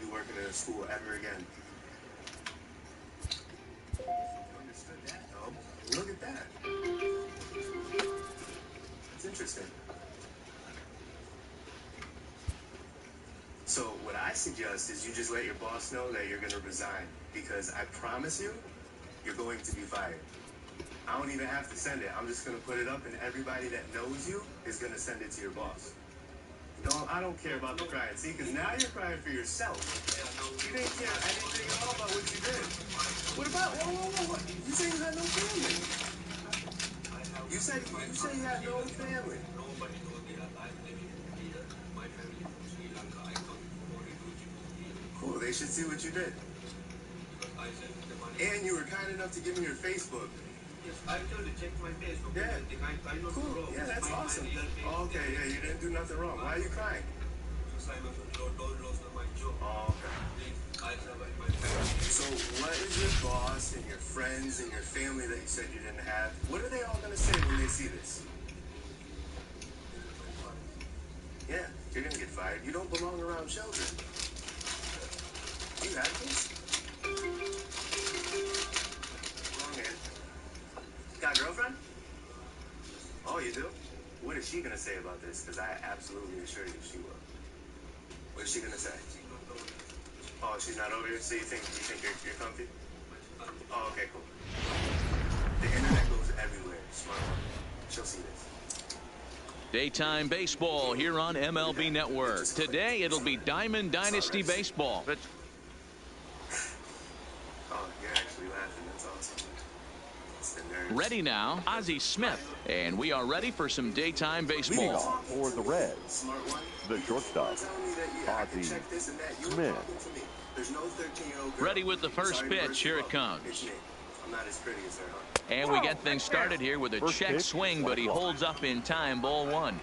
you working in a school ever again. Understood that, though. Look at that. It's interesting. So what I suggest is you just let your boss know that you're going to resign, because I promise you, you're going to be fired. I don't even have to send it. I'm just going to put it up, and everybody that knows you is going to send it to your boss. I don't care about the crying. See, because now you're crying for yourself. You didn't care anything at all about what you did. What about, whoa. You said you had no family. You said you had no family. Cool, they should see what you did. And you were kind enough to give me your Facebook. Yes, I told you check my Facebook. Yeah. I know Cool. Yeah, that's awesome. Oh, okay, yeah, you didn't do nothing wrong. Why are you crying? Because I lost my job. Oh, okay. So what is your boss and your friends and your family that you said you didn't have? What are they all going to say when they see this? Yeah, you're going to get fired. You don't belong around children. You have this? Wrong hand. Got a girlfriend? Oh, you do? What is she going to say about this? Because I absolutely assure you she will. What is she going to say? Oh, she's not over here? So you think you're comfy? Oh, okay, cool. The internet goes everywhere. Smart one. She'll see this. Daytime baseball here on MLB Network. Today it'll be Diamond Dynasty Baseball. Oh, you're actually laughing. That's awesome. It's the nerves. Ready now, Ozzie Smith. And we are ready for some daytime Leading baseball. off for the Reds, Smart one. the shortstop, Ozzie Smith. There's no 13-year-old girl. Ready with the first Sorry, pitch. Here it comes. It's me. I'm not as pretty as her, huh? And we get things started here with a First check pitch, swing, but he holds up in time. Ball one.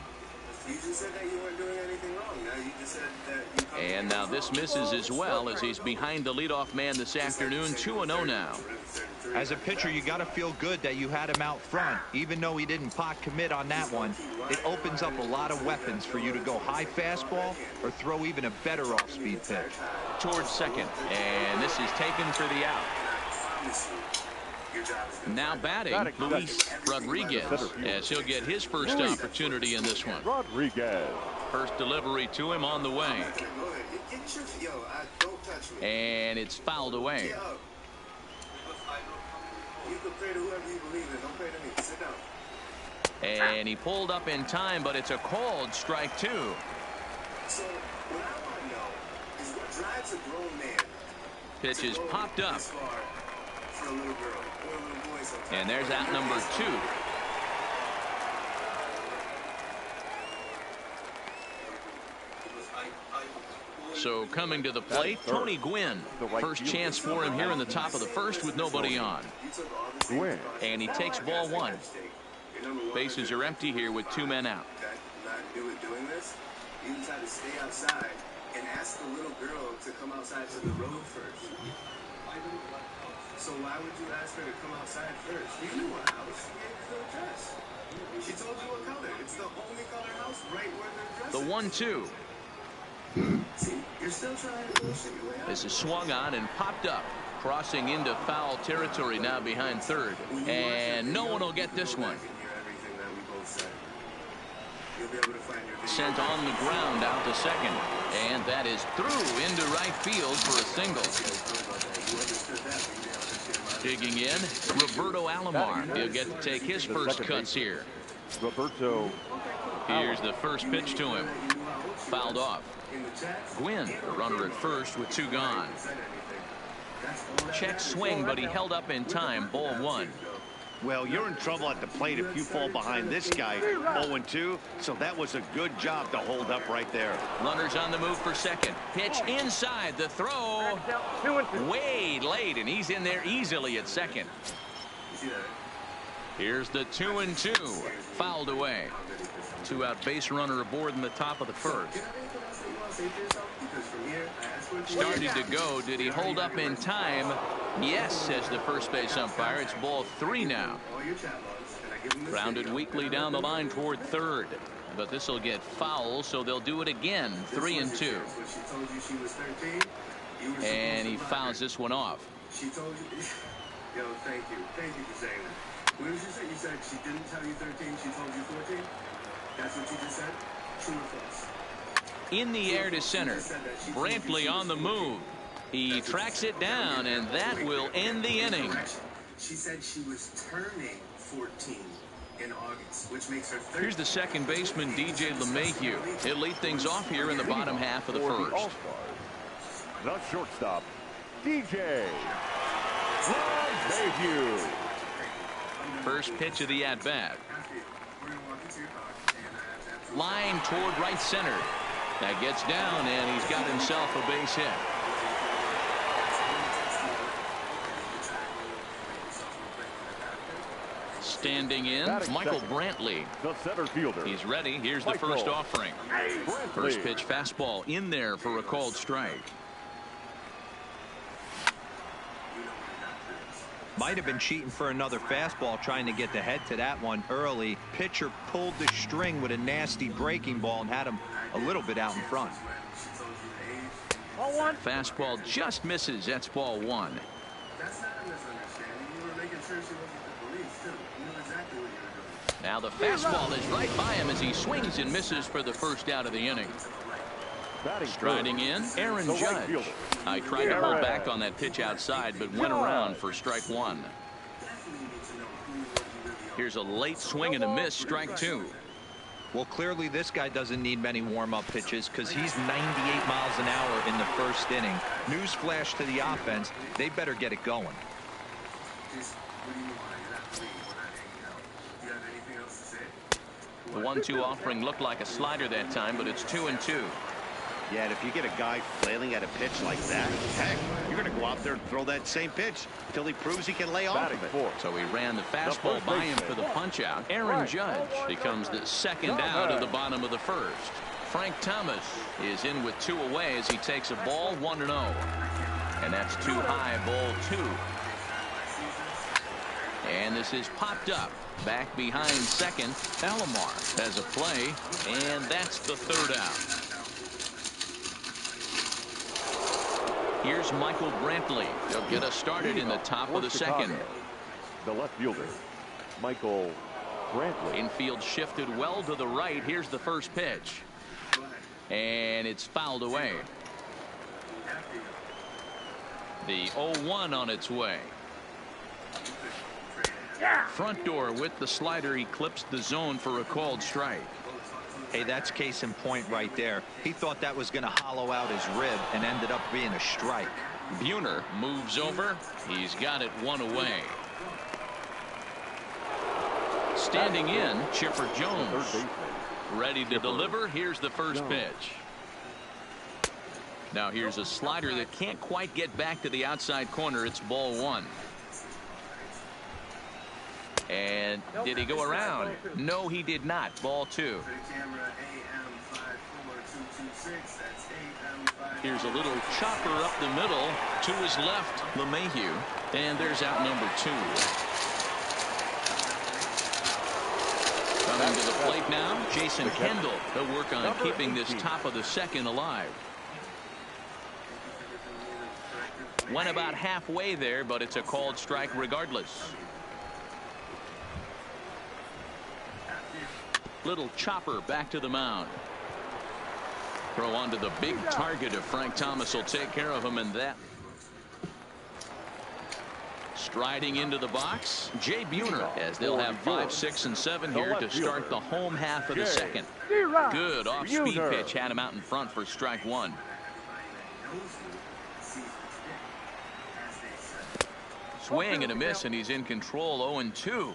You just said that you weren't doing anything wrong. Now you just said that you And now this misses as well, as he's behind the leadoff man this afternoon. 2-0 now. As a pitcher, you got to feel good that you had him out front. Even though he didn't pot commit on that one, it opens up a lot of weapons for you to go high fastball or throw even a better off-speed pitch. Towards second, and this is taken for the out. Now batting, Luis Rodriguez, as he'll get his first opportunity in this one. Rodriguez. First delivery to him on the way, and it's fouled away. You can pray to whoever you believe in. Don't pray to me. Sit down. And he pulled up in time, but it's a called strike two. So what I want to know is what drives a grown man. Pitch is popped up, This far for a little girl or a little boy sometimes. and there's out number two. So coming to the plate, Tony Gwynn. First chance for him here in the top of the first with nobody on. Gwynn. And he takes ball one. Bases are empty here with two men out. Okay, I'm not doing this. You can try to stay outside and ask the little girl to come outside to the road first. So why would you ask her to come outside first? You knew what house. She gave you the address. She told you what color. It's the only color house right where the address The is. 1-2. See, you're still trying to bullshit your way out. This is swung on and popped up, crossing into foul territory now behind third. And no one will get this one. Sent on the ground out to second. And that is through into right field for a single. Digging in, Roberto Alomar. He'll get to take his first cuts here. Roberto. Here's the first pitch to him. Fouled off. Gwynn, the runner at first with two gone. Check swing, but he held up in time. Ball one. Well, you're in trouble at the plate if you fall behind this guy. 0-2, so that was a good job to hold up right there. Runners on the move for second. Pitch inside. The throw way late, and he's in there easily at second. Here's the 2-2. Fouled away. Two-out base runner aboard in the top of the first. Started to go. Did he hold up in time? Yes, says the first base umpire. It's ball three now. Grounded weakly down the line toward third. but this will get foul, so they'll do it again. 3-2. And he fouls this one off. She told you. Yo, thank you. Thank you for saying that. What did you say? You said she didn't tell you 13, she told you 14? That's what you just said? True or false? In the air to center. Brantley on the move. He tracks it down, and that will end the inning. She said she was turning 14 in August, which makes her 13. Here's the second baseman, DJ LeMahieu. He'll lead things off here in the bottom half of the first. The shortstop, DJ LeMahieu. First pitch of the at-bat. Line toward right center. That gets down, and he's got himself a base hit. Standing in, Michael Brantley. The center fielder. He's ready. Here's the first offering. First pitch fastball in there for a called strike. Might have been cheating for another fastball, trying to get the head to that one early. Pitcher pulled the string with a nasty breaking ball and had him a little bit out in front. Fastball just misses. That's ball one. That's not a misunderstanding. You were making sure she wasn't the police, too. You knew exactly what you were doing. Now the fastball is right by him as he swings and misses for the first out of the inning. Striding in, Aaron Judge. I tried to hold back on that pitch outside, but went around for strike one. Here's a late swing and a miss, strike two. Well, clearly this guy doesn't need many warm-up pitches because he's 98 miles an hour in the first inning. Newsflash to the offense, they better get it going. The 1-2 offering looked like a slider that time, but it's 2-2. Yeah, and if you get a guy flailing at a pitch like that, heck, you're going to go out there and throw that same pitch until he proves he can lay off of it. So he ran the fastball by him for the punch out. Aaron Judge becomes the second out of the bottom of the first. Frank Thomas is in with two away as he takes a ball 1-0. And that's too high, ball two. And this is popped up. Back behind second, Alomar has a play, and that's the third out. Here's Michael Brantley. He'll get us started in the top of the second. The left fielder, Michael Brantley. Infield shifted well to the right. Here's the first pitch. And it's fouled away. The 0-1 on its way. Front door with the slider. He clips the zone for a called strike. Hey, that's case in point right there. He thought that was going to hollow out his rib and ended up being a strike. Buhner moves over. He's got it one away. Standing in, Chipper Jones. Ready to deliver. Here's the first pitch. Now here's a slider that can't quite get back to the outside corner. It's ball one. And did he go around? No, he did not. Ball two. Here's a little chopper up the middle to his left, LeMahieu. And there's out number two. Coming to the plate now, Jason Kendall. He'll work on keeping this top of the second alive. Went about halfway there, but it's a called strike regardless. Little chopper back to the mound. Throw onto the big target of Frank Thomas will take care of him, and that. Striding into the box, Jay Buhner, as they'll have 5, 6, and 7 here to start the home half of the second. Good off-speed pitch had him out in front for strike one. Swing and a miss, and he's in control. 0-2.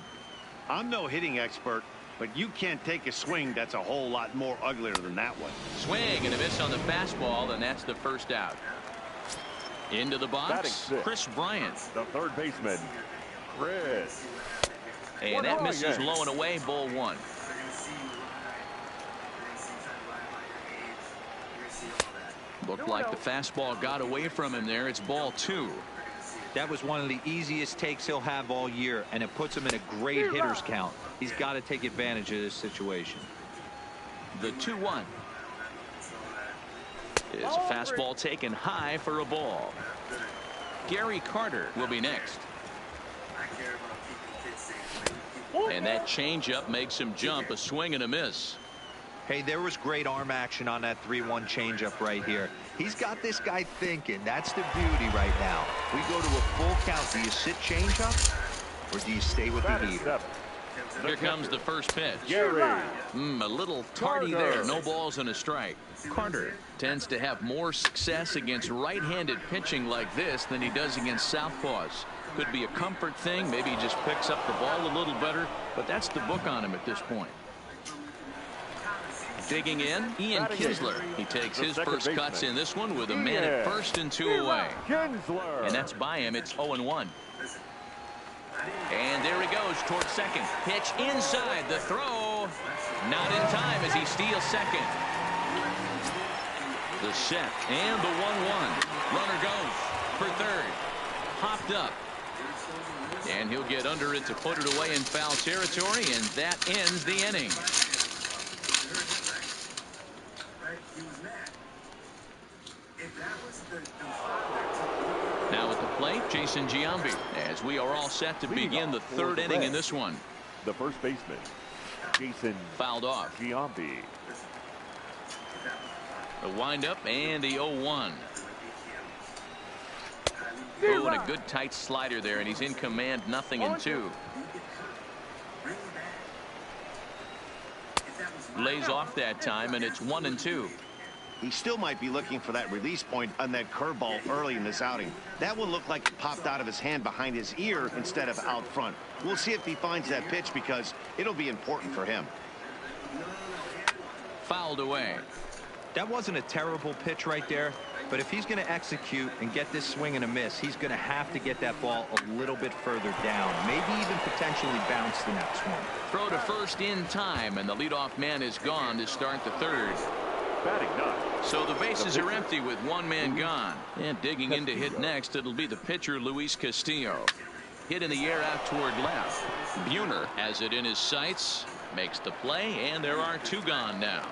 I'm no hitting expert, but you can't take a swing that's a whole lot more uglier than that one. Swing and a miss on the fastball, and that's the first out. Into the box, Chris Bryant. The third baseman, Chris. And that misses low and away, ball one. Looked like the fastball got away from him there. It's ball two. That was one of the easiest takes he'll have all year, and it puts him in a great hitter's count. He's got to take advantage of this situation. The 2-1. Is a fastball taken high for a ball. Gary Carter will be next. And that changeup makes him jump. A swing and a miss. Hey, there was great arm action on that 3-1 changeup right here. He's got this guy thinking. That's the beauty right now. We go to a full count. Do you sit changeup or do you stay with the heater? Here comes the first pitch. Gary. A little tardy there. No balls and a strike. Carter tends to have more success against right-handed pitching like this than he does against southpaws. Could be a comfort thing. Maybe he just picks up the ball a little better. But that's the book on him at this point. Digging in, Ian Kinsler. He takes his first cuts in this one with a man at first and 2 away. Kinsler. And that's by him. It's 0-1. And there he goes towards second. Pitch inside. The throw. Not in time as he steals second. The set and the 1-1. Runner goes for third. Hopped up. And he'll get under it to put it away in foul territory, and that ends the inning. Now at the plate, Jason Giambi, as we are all set to begin the third inning in this one. The first baseman, Jason Fouled off. Giambi. The windup and the 0-1. Oh, and a good tight slider there, and he's in command, 0-2. Lays off that time, and it's 1-2. He still might be looking for that release point on that curveball early in this outing. That one looked like it popped out of his hand behind his ear instead of out front. We'll see if he finds that pitch because it'll be important for him. Fouled away. That wasn't a terrible pitch right there, but if he's going to execute and get this swing and a miss, he's going to have to get that ball a little bit further down, maybe even potentially bounce the next one. Throw to first in time, and the leadoff man is gone to start the third. Batting ninth. So the bases are empty with one man gone. And digging in to hit next, it'll be the pitcher, Luis Castillo. Hit in the air out toward left. Buhner has it in his sights, makes the play, and there are 2 gone now.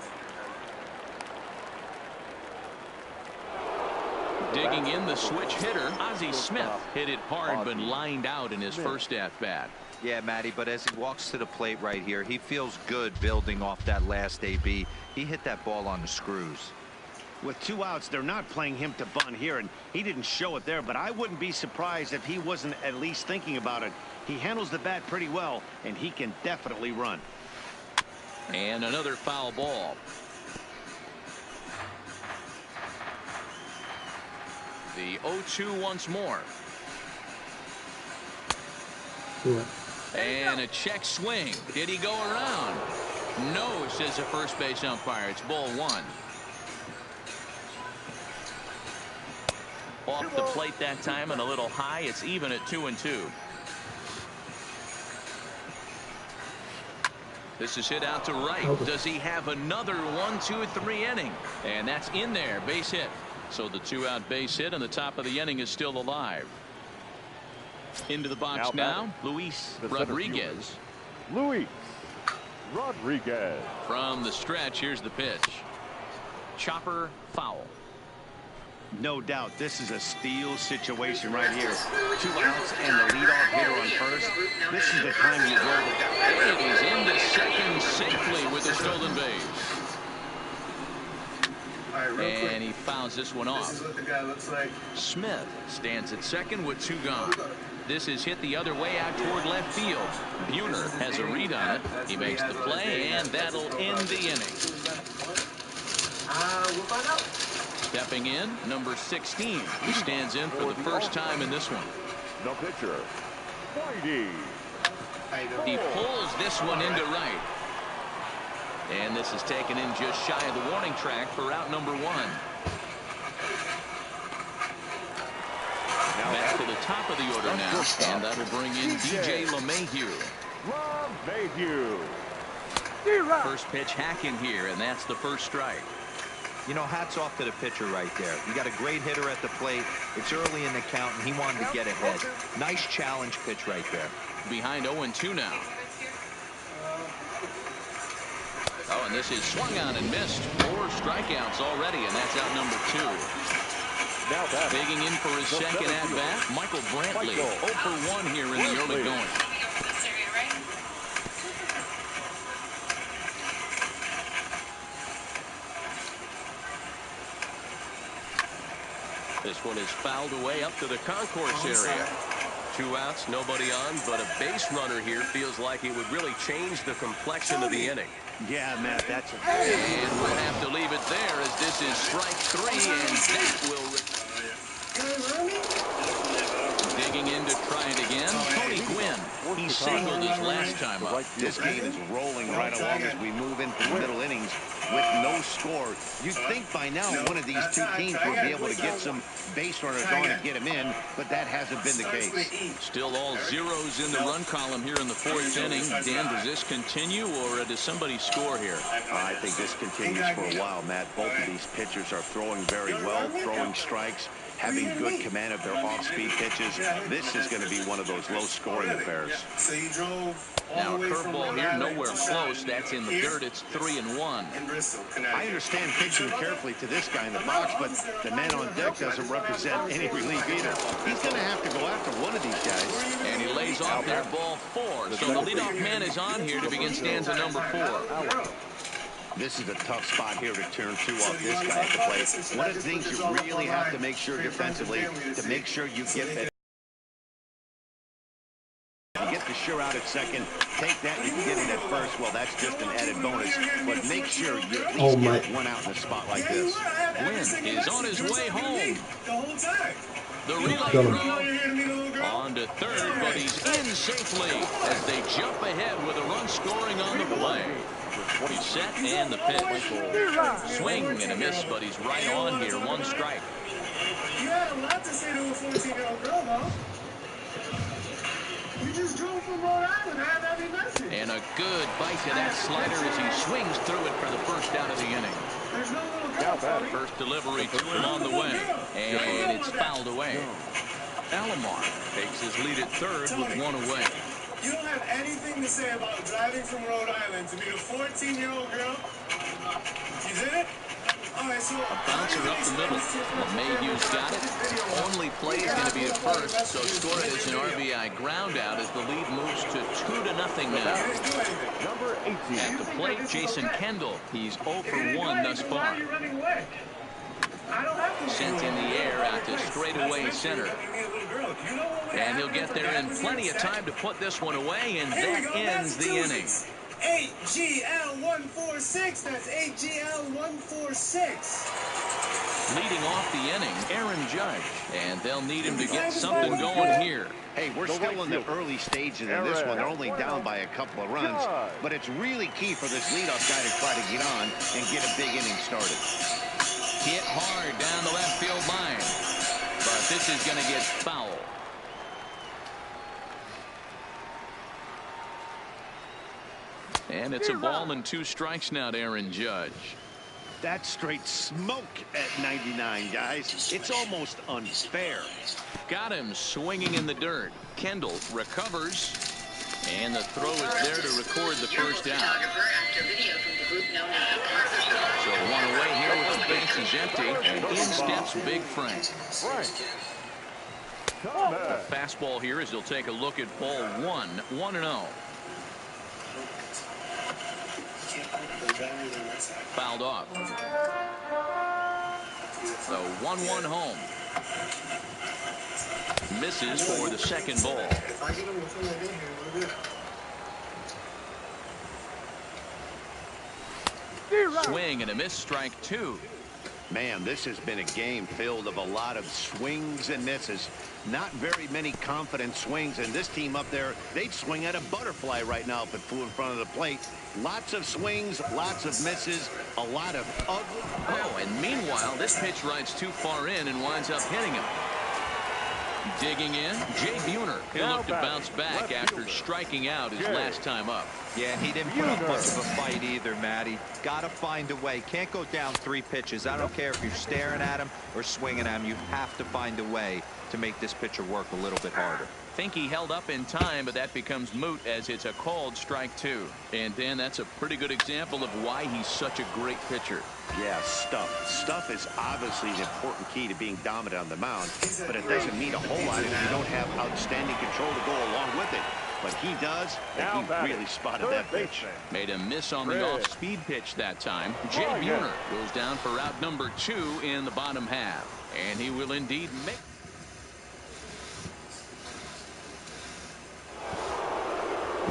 Digging in, the switch hitter, Ozzie Smith. Hit it hard, but lined out in his first at-bat. Yeah, Matty, but as he walks to the plate right here, he feels good building off that last AB. He hit that ball on the screws. With 2 outs, they're not playing him to bunt here, and he didn't show it there, but I wouldn't be surprised if he wasn't at least thinking about it. He handles the bat pretty well, and he can definitely run. And another foul ball. The 0-2 once more. And a check swing. Did he go around? No, says the first base umpire. It's ball 1. Off the plate that time and a little high. It's even at 2-2. This is hit out to right. Does he have another 1, 2, 3 inning? And that's in there. Base hit. So the 2-out base hit and the top of the inning is still alive. Into the box now, Luis Rodriguez. Luis Rodriguez. From the stretch, here's the pitch. Chopper foul. No doubt this is a steal situation right here. 2 outs and the leadoff hitter on first. This is the time you roll with that. It is into second safely with a stolen base. And he fouls this one off. This is what the guy looks like. Smith stands at second with 2 gone. This is hit the other way out toward left field. Buhner has a read on it. He makes the play, and that'll end the inning. We'll find out. Stepping in, number 16, who stands in for the first time in this one. The pitcher, Whitey. He pulls this one into right. And this is taken in just shy of the warning track for out number 1. Back to the top of the order now, and that'll bring in DJ LeMahieu. First pitch hacking here, and that's the first strike. You know, hats off to the pitcher right there. You got a great hitter at the plate. It's early in the count, and he wanted to get ahead. Nice challenge pitch right there. Behind 0-2 now. Oh, and this is swung on and missed. 4 strikeouts already, and that's out number 2. Now that Digging in for his second at-bat, Michael Brantley. 0 for 1 here in the early going. This one is fouled away up to the concourse area. 2 outs, nobody on, but a base runner here feels like it would really change the complexion of the inning. Yeah, Matt, that's a... And we'll have to leave it there as this is strike 3, and that will... Digging in to try it again, Tony Gwynn. He singled his last time up. This game is rolling right along as we move into the middle innings with no score. You'd think by now one of these two teams would be able to get some base runners on and get him in, but that hasn't been the case. Still all zeros in the run column here in the 4th inning. Dan, does this continue, or does somebody score here? I think this continues for a while, Matt. Both of these pitchers are throwing very well, throwing strikes, having good command of their off-speed pitches. This is going to be one of those low-scoring affairs. So you drove now a curveball here, nowhere close. That's in the dirt. It's 3-1. I understand pitching carefully to this guy in the box, but the man on deck doesn't represent any relief either. He's going to have to go after one of these guys. And he lays off there, ball 4. So the leadoff man is on here to begin stanza number 4. This is a tough spot here to turn 2 off this guy at the plate. One of the things you really have to make sure defensively, to make sure you get that. You get the sure out at second, take that, you can get in at first. Well, that's just an added bonus, but make sure you at least get 1 out in a spot like this. Gwynn is on his way home. The relay throw on to third, but he's in safely as they jump ahead with a run scoring on the play. He's set and the pitch. Swing and a miss, but he's right on here. 1 strike. You had a lot to say to a 14-year-old girl, though. You just drove from Rhode Island. I had that message. And a good bite to that slider as he swings through it for the first out of the inning. There's no little girl. First delivery to him on the way, and it's fouled away. Alomar takes his lead at third with 1 away. You don't have anything to say about driving from Rhode Island to meet a 14-year-old girl? You did it? All right, so a bouncer up the middle. LeMahieu's got it. Only play is going to be at first, so scored as an RBI ground out as the lead moves to 2-0 now. number 18. At the plate, Jason Kendall. He's 0 for 1 thus far. Sent in the air out to straightaway center. And he'll get there in plenty of time to put this one away, and that ends the inning. 8GL146. That's 8GL146. Leading off the inning, Aaron Judge. And they'll need him to get something going here. Hey, we're still in the early stages of this one. They're only down by a couple of runs. But it's really key for this leadoff guy to try to get on and get a big inning started. Hit hard down the left field line. But this is going to get foul. And it's a ball and 2 strikes now to Aaron Judge. That's straight smoke at 99, guys. It's almost unfair. Got him swinging in the dirt. Kendall recovers. And the throw is there to record the first out. So 1 away here with the bases empty. And in steps Big Frank. A fastball here as he'll take a look at ball 1. 1-0. Fouled off. So 1-1 home. Misses for the second ball. Swing and a miss, strike 2. Man, this has been a game filled of a lot of swings and misses. Not very many confident swings, and this team up there, they'd swing at a butterfly right now if it flew in front of the plate. Lots of swings, lots of misses, a lot of ugly. Oh, and meanwhile, this pitch rides too far in and winds up hitting him. Digging in, Jay Buhner. He'll look to bounce back after striking out his last time up. Yeah, and he didn't put up much of a fight either, Matty. Got to find a way. Can't go down 3 pitches. I don't care if you're staring at him or swinging at him. You have to find a way to make this pitcher work a little bit harder. Think he held up in time, but that becomes moot as it's a called strike 2. And Dan, that's a pretty good example of why he's such a great pitcher. Yeah, stuff is obviously an important key to being dominant on the mound, but it doesn't mean a whole lot if you don't have outstanding control to go along with it. But he does, and he really spotted that pitch. Made a miss on the off-speed pitch that time. Jay Buhner goes down for route number 2 in the bottom half, and he will indeed make.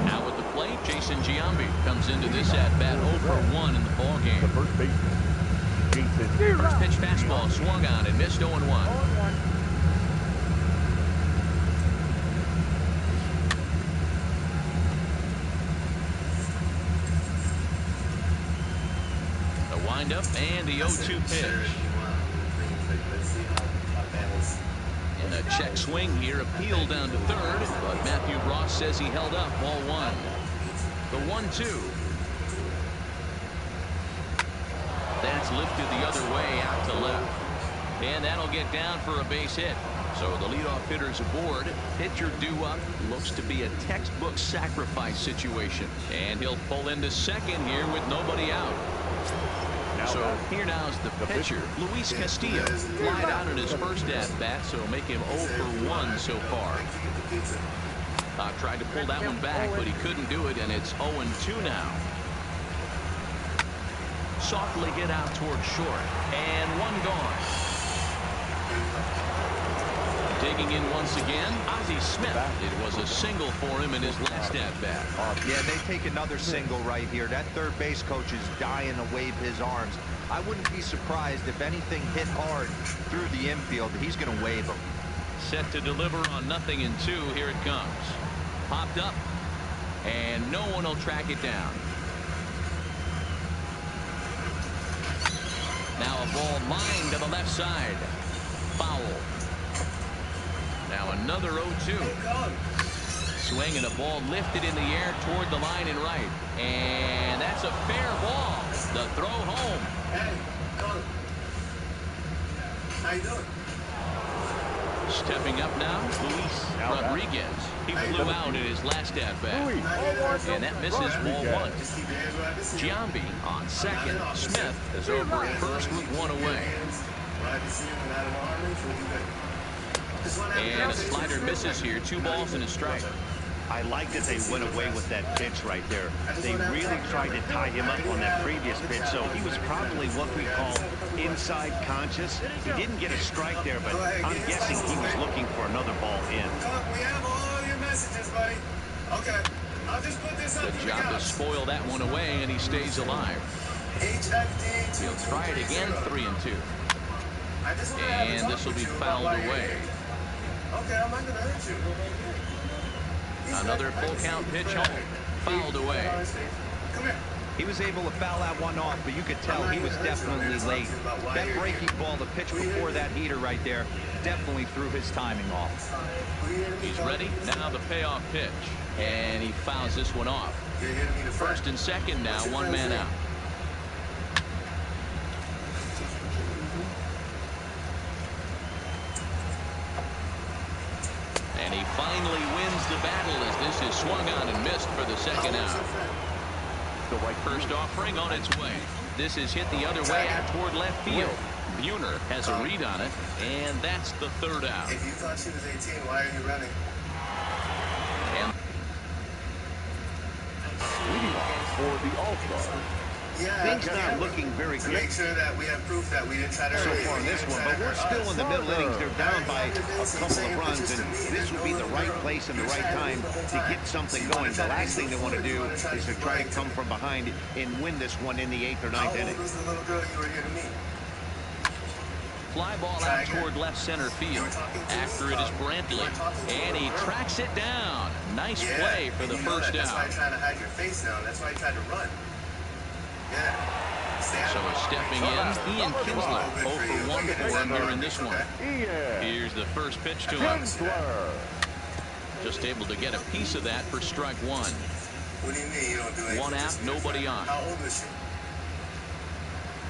Now at the plate, Jason Giambi comes into this at-bat 0 for 1 in the ballgame. The first baseman, Jason. First pitch fastball swung on and missed 0-1. The windup and the 0-2 pitch. And a check swing here, appeal down to third, but Matthew Ross says he held up, ball 1. The 1-2. That's lifted the other way out to left. And that'll get down for a base hit. So the leadoff hitter's aboard. Pitcher due up. Looks to be a textbook sacrifice situation. And he'll pull into second here with nobody out. So here now is the pitcher, Luis Castillo. Flied out in his first at-bat, so make him 0 for 1 so far. Tried to pull that one back, but he couldn't do it, and it's 0-2 now. Softly hit out toward short, and one gone. Taking in once again, Ozzie Smith. It was a single for him in his last at-bat. Yeah, they take another single right here. That third base coach is dying to wave his arms. I wouldn't be surprised if anything hit hard through the infield. He's going to wave them. Set to deliver on 0-2. Here it comes. Popped up, and no one will track it down. Now a ball lined to the left side. Foul. Now another 0-2. Swing and a ball lifted in the air toward the line and right. And that's a fair ball. The throw home. Hey, Colin. How you doing? Stepping up now, Luis Rodriguez. He flew out in his last at-bat. And that misses ball 1. Giambi on second. Smith is over at first with 1 away. And a slider misses here. 2 balls and a strike. I like that they went away with that pitch right there. They really tried to tie him up on that previous pitch, so he was probably what we call inside conscious. He didn't get a strike there, but I'm guessing he was looking for another ball in. We have all your messages, buddy. Okay, I'll just put this up. Good job to spoil that one away, and he stays alive. He'll try it again, 3-2. And this will be fouled away. Okay, I'm not gonna hurt you. Another full count pitch home. Fouled away. Come here. He was able to foul that one off, but you could tell he was definitely late. That breaking ball, the pitch before that heater right there, definitely threw his timing off. He's ready. Now the payoff pitch. And he fouls this one off. First and second now, 1 man out. And he finally wins the battle as this is swung on and missed for the second out. The first offering on its way. This is hit the other way out toward left field. Buhner has a read on it, and that's the third out. If you thought she was 18, why are you running? And Leading off for the All-Star. Yeah, Things not looking very to good make sure that we have proof that we didn't try to so far in this one, but we're still in the middle innings. They're down by a couple of runs, and this would be the right place and the right time to get something going. The last thing they want to do is to try to come from behind and win this one in the 8th or 9th inning. How old was the little girl you were here to meet? fly ball out toward left center field. After it is Brantley, and he tracks it down. Nice play for the first That's why out. you're trying to hide your face now. That's why you tried to run. Yeah. So stepping in, Ian Kinsler, 0 for 1 for him here in this one. Here's the first pitch to him. Just able to get a piece of that for strike one. What do you mean you don't do anything? One out, Just me and nobody Frank. on. How old was she?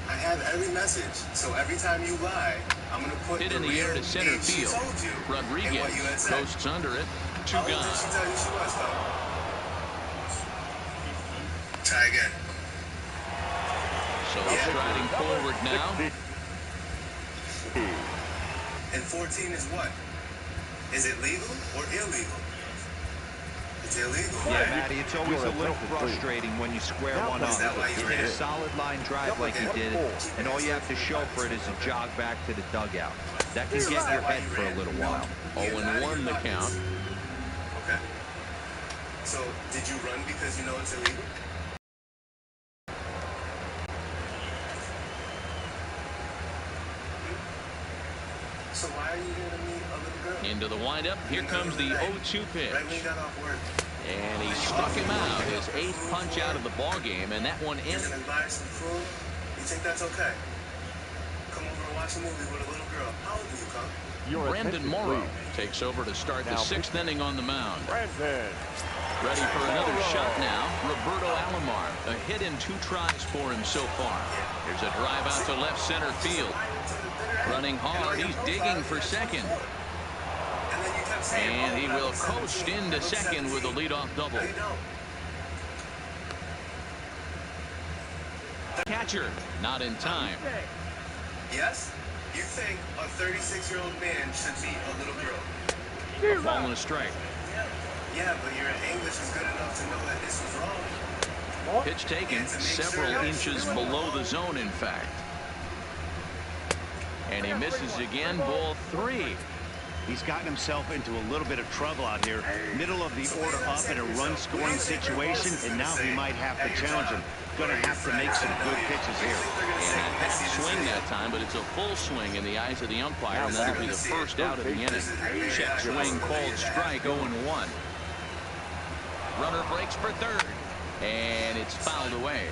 I have every message. So every time you lie, I'm going to put Hit the in the real air to center name she field. told you and what Rodriguez you had said. coasts under it. Two How old did gone. she tell you she was, though? Try again. So striding forward now. And 14 is what? Is it legal or illegal? It's illegal. Yeah, Matty, it's always a little frustrating when you square one up. Is that why you You ran hit a it? solid line drive like you did, and all you have to show for it is a jog back to the dugout. That can get in your head for a little while. 0-1 the count. Okay. So, did you run because you know it's illegal? So why are you here to meet a little girl? Into the windup. Here comes the 0-2 pitch. Right when you got off work. And he struck him out. His 8th punch out of the ball game, and that one You're ends. gonna buy some food? You think that's okay? Come over and watch a movie with a little girl. How old do you come? Brandon Morrow takes over to start the 6th inning on the mound. Brandon. Ready for another shot now. Roberto Alomar. A hit in 2 tries for him so far. Here's a drive out to left center field. Running hard. He's digging for second. And he will coast into second with a leadoff double. Catcher not in time. Yes? You think a 36-year-old man should be a little girl? A ball and a strike. Yeah, but your English is good enough to know that this was wrong. Pitch taken several inches below the zone, in fact. And he misses again. Ball 3. He's gotten himself into a little bit of trouble out here. Middle of the order up in a run-scoring situation, and now he might have to challenge him. Going to have to make some good pitches here. And a half swing that time, but it's a full swing in the eyes of the umpire, and that'll be the first out of the inning. Check swing called strike, 0-1. Runner breaks for third, and it's fouled away.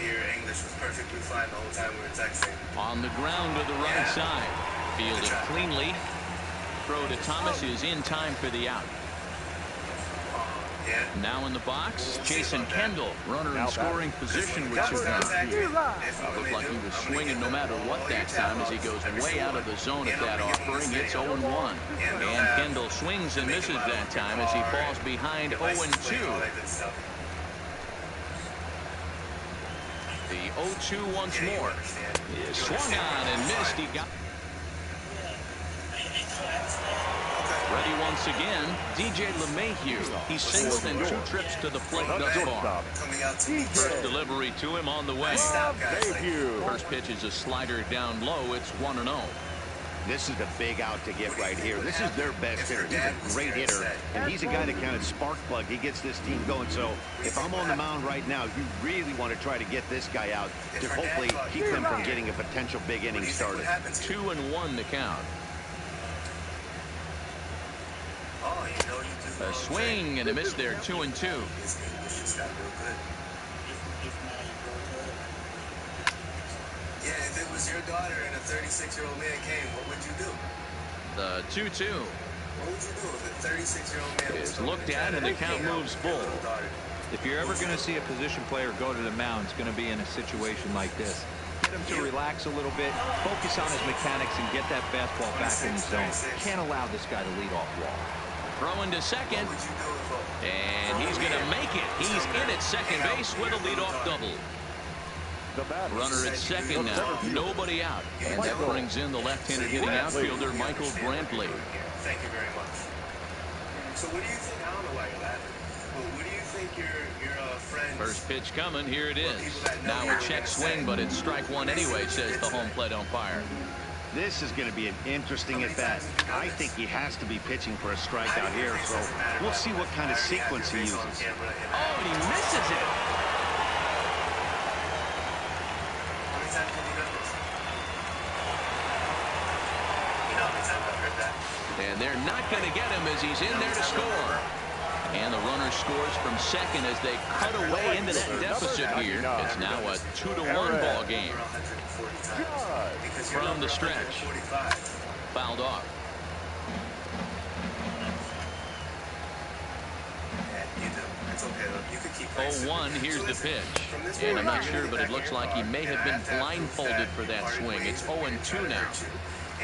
Your English was perfectly fine the whole time we were texting. On the ground to the right side. Fielded cleanly. Throw to Thomas is in time for the out. Yeah. Now in the box, Jason Kendall, runner in scoring position with 2 down. Looked like he was swinging no matter what that time as he goes way out of the zone at that offering. It's 0-1. And Kendall swings and misses that time as he falls behind 0-2. The 0-2 once more. Is swung on and missed. He got ready once again. DJ LeMahieu. He's singled in 2 trips to the plate thus far. First delivery to him on the way. First pitch is a slider down low. It's 1-0. This is a big out to get right here. This is their best hitter. He's a great hitter, and he's a guy that kind of spark plug. He gets this team going. So if I'm on the mound right now, you really want to try to get this guy out to hopefully keep them from getting a potential big inning started. 2-1 the count. A swing and a miss there. 2-2. Yeah, if it was your daughter and a 36-year-old man came, what would you do? The 2-2 What would you do if a 36-year-old man is looked at and the count moves full. If you're ever going to see a position player go to the mound, it's going to be in a situation like this. Get him to relax a little bit, focus on his mechanics, and get that fastball back in the zone. Can't allow this guy to lead off wall. Throwing to second, and he's going to make it. He's in at second base with a leadoff double. Runner at second now, nobody out, and that brings in the left-handed hitting outfielder Michael Brantley. Thank you very much. So what do you think? I don't know why you're laughing. But what do you think your friends? First pitch coming, here it is. Now a check swing, but it's strike 1 anyway, says the home plate umpire. This is going to be an interesting at bat. I think he has to be pitching for a strikeout here, so we'll see what kind of sequence he uses. Oh, and he misses it. How many times have you done this? You know how many times I've heard that? And they're not going to get him as he's in there to score. And the runner scores from second as they cut away into that deficit here. It's now a 2-1 ball game. From the stretch. Fouled off. Yeah, you do. It's okay, though. You could keep playing. 0-1, here's the pitch. And I'm not sure, but it looks like he may have been blindfolded for that swing. It's 0-2 now.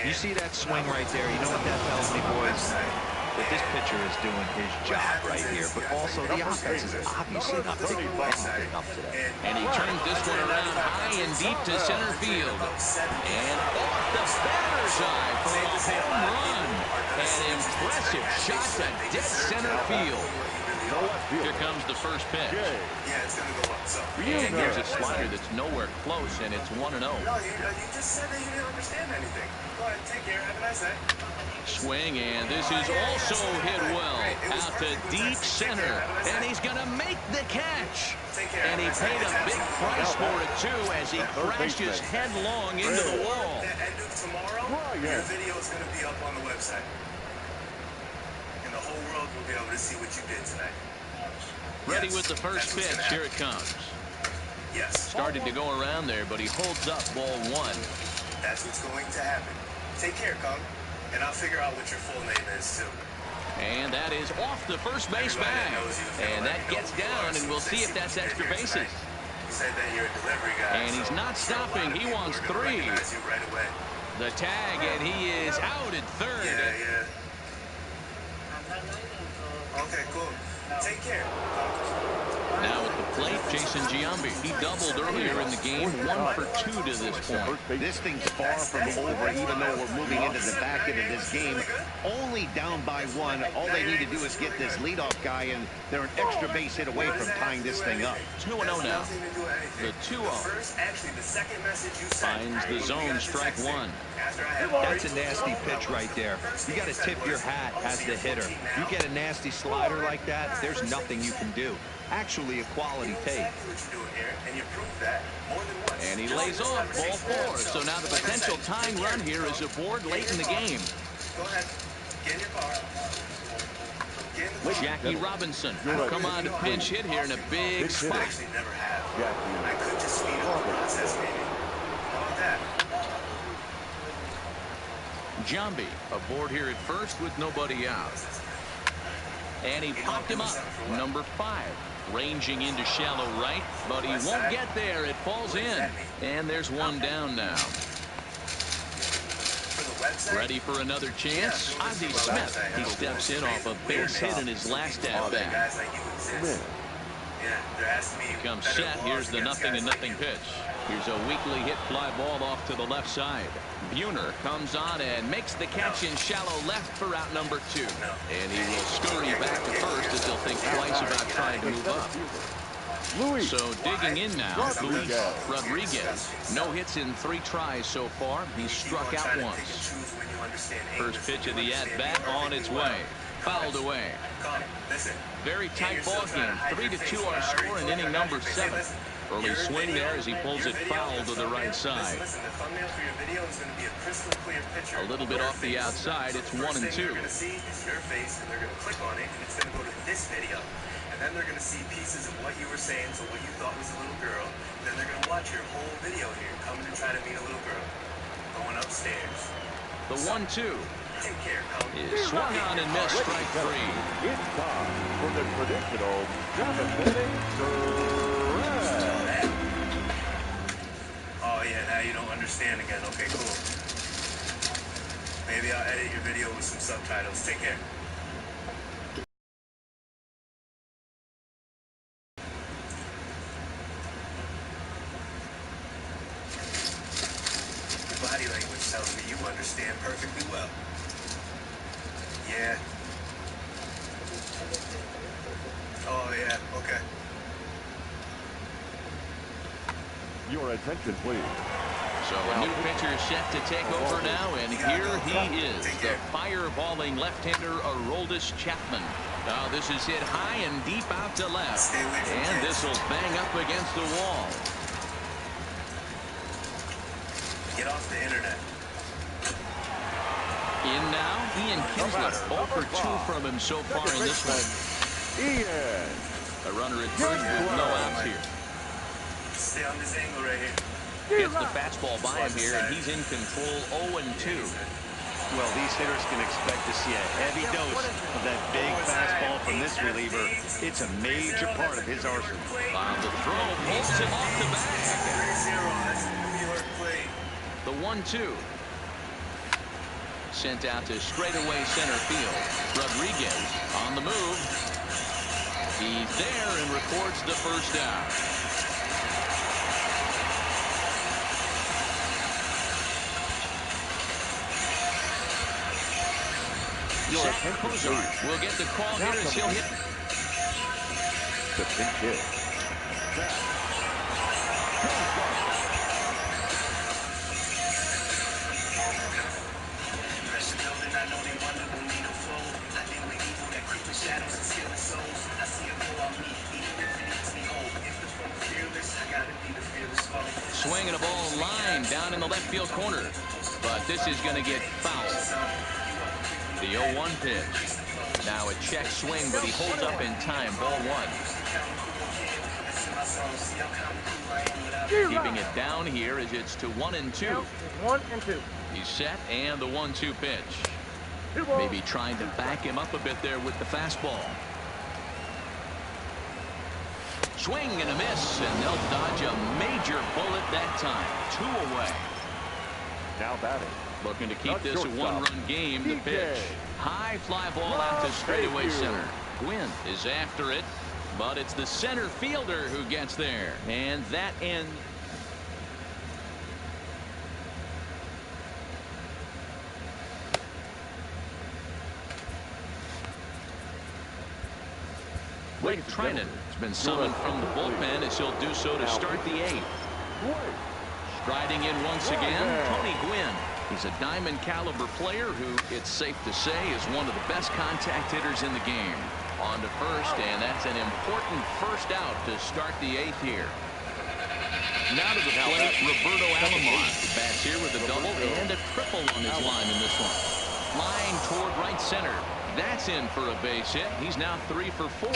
You see that swing right there? You know what that tells me, boys? That this pitcher is doing his job right here, but also the offense is obviously not picking anything up today. And he turns this one around high and deep to center field. And off the batter's eye for a home run. An impressive shot to dead center field. Here comes the first pitch. Yeah, it's going to go up. So. And there's a slider that's nowhere close, and it's 1-0. No, you just said that you didn't understand anything. Go ahead, take care. Have a nice day. Swing, and this is also hit well. Out to deep center. And he's going to make the catch. And he paid a big price for it, too, as he crashes headlong into the wall. And tomorrow, your video is going to be up on the website. And the whole world will be able to see what you did tonight. Ready with the first pitch. Here it comes. Yes. Started to go around there, but he holds up ball 1. That's what's going to happen. Take care, Kung. And I'll figure out what your full name is, too. And that is off the first base bag. And that gets down, and we'll see if that's extra bases. You said that you're a delivery guy. And he's not stopping. He wants 3. Right away. The tag, and he is out at third. Yeah. Okay, cool. Take care. Now at the plate, Jason Giambi. He doubled earlier in the game, 1 for 2 to this point. This thing's far from over, even though we're moving into the back end of this game. Only down by 1. All they need to do is get this leadoff guy, and they're an extra base hit away from tying this thing up. 2-0 now. The 2-0. Finds the zone, strike 1. That's a nasty pitch right there. You got to tip your hat as the hitter. You get a nasty slider like that, there's nothing you can do. Actually, a quality take. And he lays off ball 4. So now the potential tying run here is aboard late in the game. Go ahead. Get in your car. Jackie Robinson come on to pinch hit here in a big spot. Never have. I could just speed up the process, maybe. How about that? Giambi aboard here at first with nobody out. And he popped him up. Number 5. Ranging into shallow right, but he won't get there. It falls in. And there's one down now. Ready for another chance? Ozzie Smith. He steps in off a base hit in his last at-bat. Comes set. Here's the 0-0 pitch. Here's a weakly hit fly ball off to the left side. Buhner comes on and makes the catch in shallow left for out number 2. And he will scurry back to first as he'll think twice about trying to move up. So digging in now, Luis Rodriguez. No hits in 3 tries so far. He's struck out once. First pitch of the at-bat on its way. Fouled away. Very tight ball game. 3-2 our score in inning number 7. Early swing there as he pulls it foul to the right side. A little bit off the outside. It's 1-2. They're going to see is your face, and they're going to click on it, and it's going to go to this video. And then they're going to see pieces of what you were saying, so what you thought was a little girl. And then they're going to watch your whole video here, coming to try to meet a little girl. Going upstairs. The 1-2 Take care, is swung on and missed, strike 3. It's time for the traditional Japanese Surrender. Oh, yeah, now you don't understand again. Okay, cool. Maybe I'll edit your video with some subtitles. Take care. Your body language tells me you understand perfectly well. Yeah. Oh, yeah, okay. Your attention, please. So a new pitcher is set to take over now, and here he is, the fireballing left-hander Aroldis Chapman. Now this is hit high and deep out to left, and this will bang up against the wall. Get off the internet. In now, Ian Kinsler, 0 for 2 from him so far in this one. Ian. A runner at first with no outs here. Stay on this angle right here. Gets the fastball by him here, and he's in control. 0-2. Well, these hitters can expect to see a heavy dose of that big fastball from this reliever. It's a major part of his arsenal. While the throw pulls him off the bag. 3-0. That's a New York play. The 1-2. Sent out to straightaway center field. Rodriguez on the move. He's there and records the first out. Zach Cozart will get the call here as he'll hit. The pinch hit. Swinging a ball line down in the left field corner. But this is going to get fouled. The 0-1 pitch. Now a check swing, but he holds up in time. Ball 1. Keeping it down here as it's to 1-2. 1-2. He's set, and the 1-2 pitch. Maybe trying to back him up a bit there with the fastball. Swing and a miss, and they'll dodge a major bullet that time. 2 away. Now batting. Looking to keep this a one-run game. The pitch. High fly ball out to straightaway center. Gwynn is after it, but it's the center fielder who gets there. And that ends. Blake Trinan has been summoned from the bullpen as he'll do so to start the 8th. Striding in once again, Tony Gwynn. He's a diamond caliber player who, it's safe to say, is one of the best contact hitters in the game. On to first, and that's an important first out to start the 8th here. Now to the plate, Roberto Alomar. Bats here with a double and a triple on his line in this one. Line toward right center. That's in for a base hit. He's now 3 for 4.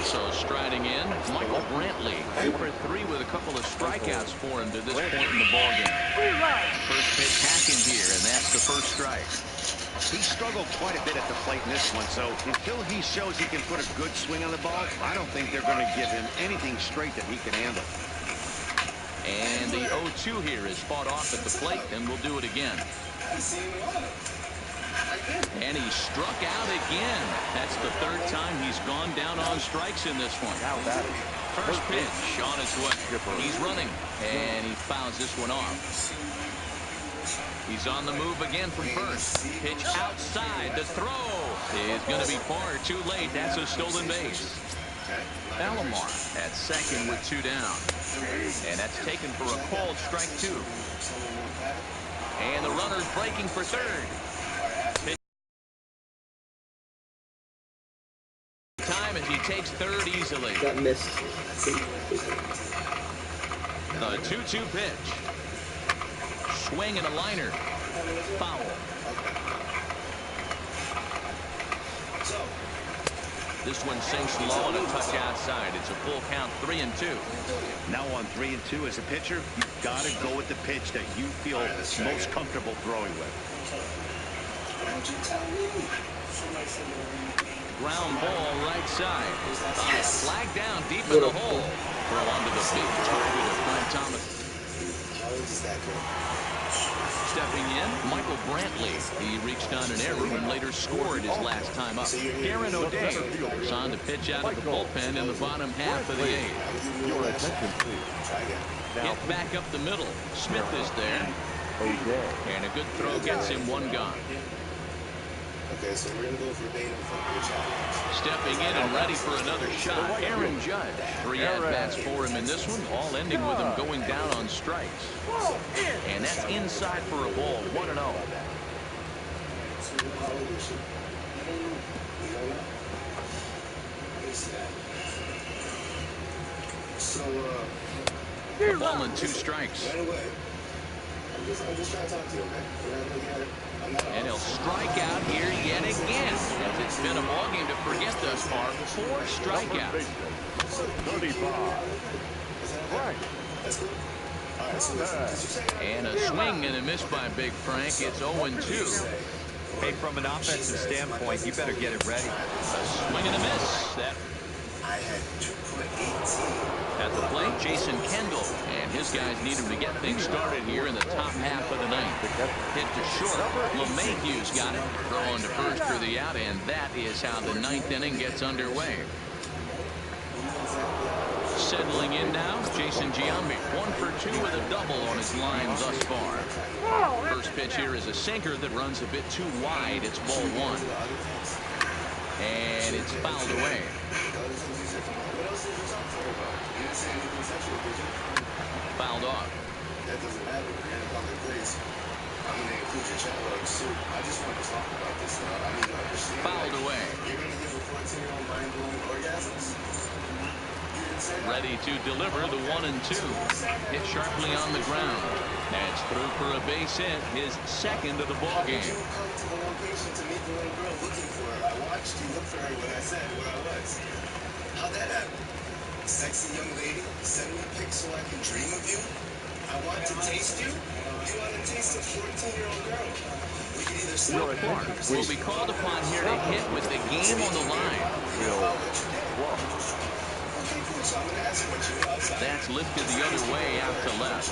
So striding in, Michael Brantley, 2 for 3 with a couple of strikeouts for him to this point in the ballgame. First pitch hacking here, and that's the first strike. He struggled quite a bit at the plate in this one, so until he shows he can put a good swing on the ball, I don't think they're going to give him anything straight that he can handle. And the 0-2 here is fought off at the plate, and we'll do it again. And he struck out again. That's the 3rd time he's gone down on strikes in this one. First pitch on its way. He's running, and he fouls this one off. He's on the move again from first. Pitch outside. The throw is going to be far too late. That's a stolen base. Alomar at second with 2 down. And that's taken for a called strike 2. And the runner's breaking for third. Time as he takes third easily. That missed. The 2-2 pitch. Swing and a liner. Foul. This one sinks low and a touch outside. It's a full count, 3-2. Now on 3-2 as a pitcher, you've got to go with the pitch that you feel most comfortable throwing with. Ground ball right side. Flag down deep in the hole. Throw onto the big target of Frank Thomas. Stepping in, Michael Brantley. He reached on an error and later scored his last time up. Darren O'Day is on to pitch out of the bullpen in the bottom half of the 8th. Your attention, please. Hit back up the middle. Smith is there. And a good throw gets him 1 gone. Okay, so we're going to go for Dana for pitch out. Stepping in and ready for another shot, Aaron Judge. 3 at-bats for him in this one, all ending with him going down on strikes. And that's inside for a ball, 1-0. So, A ball and 2 strikes. right away. I'm just trying to talk to you, man. We're not looking at it. And he'll strike out here yet again. As it's been a ball game to forget thus far. 4 strikeouts. 35. Right. That's cool. All right. And a swing and a miss by Big Frank. It's 0-2. Hey, from an offensive standpoint, you better get it ready. A swing and a miss. That I had 2.18. at the plate, Jason Kendall. And his guys needed to get things started here in the top half of the ninth. Hit to short. LeMahieu's got it. Throw on to first for the out, and that is how the ninth inning gets underway. Settling in now, Jason Giambi. 1 for 2 with a double on his line thus far. First pitch here is a sinker that runs a bit too wide. It's ball 1. And it's fouled away. Fouled off. That doesn't matter. We're in a public place. I'm going to include your chat logs too. I just want to talk about this stuff. I need to understand. Fouled away. You're going to give a 14-year-old mind-blowing orgasms? Ready to deliver the 1-2. Hit sharply on the ground. That's through for a base hit, his second of the ball game. How did you come to the location to meet the little girl looking for her? I watched you look for her when I said where I was. How'd that happen? Sexy young lady, send me pics so I can dream of you. I want to taste you. You want to taste a 14-year-old girl. We can either Will Clark will be called upon here to hit with the game on the line. That's lifted the other way out to left.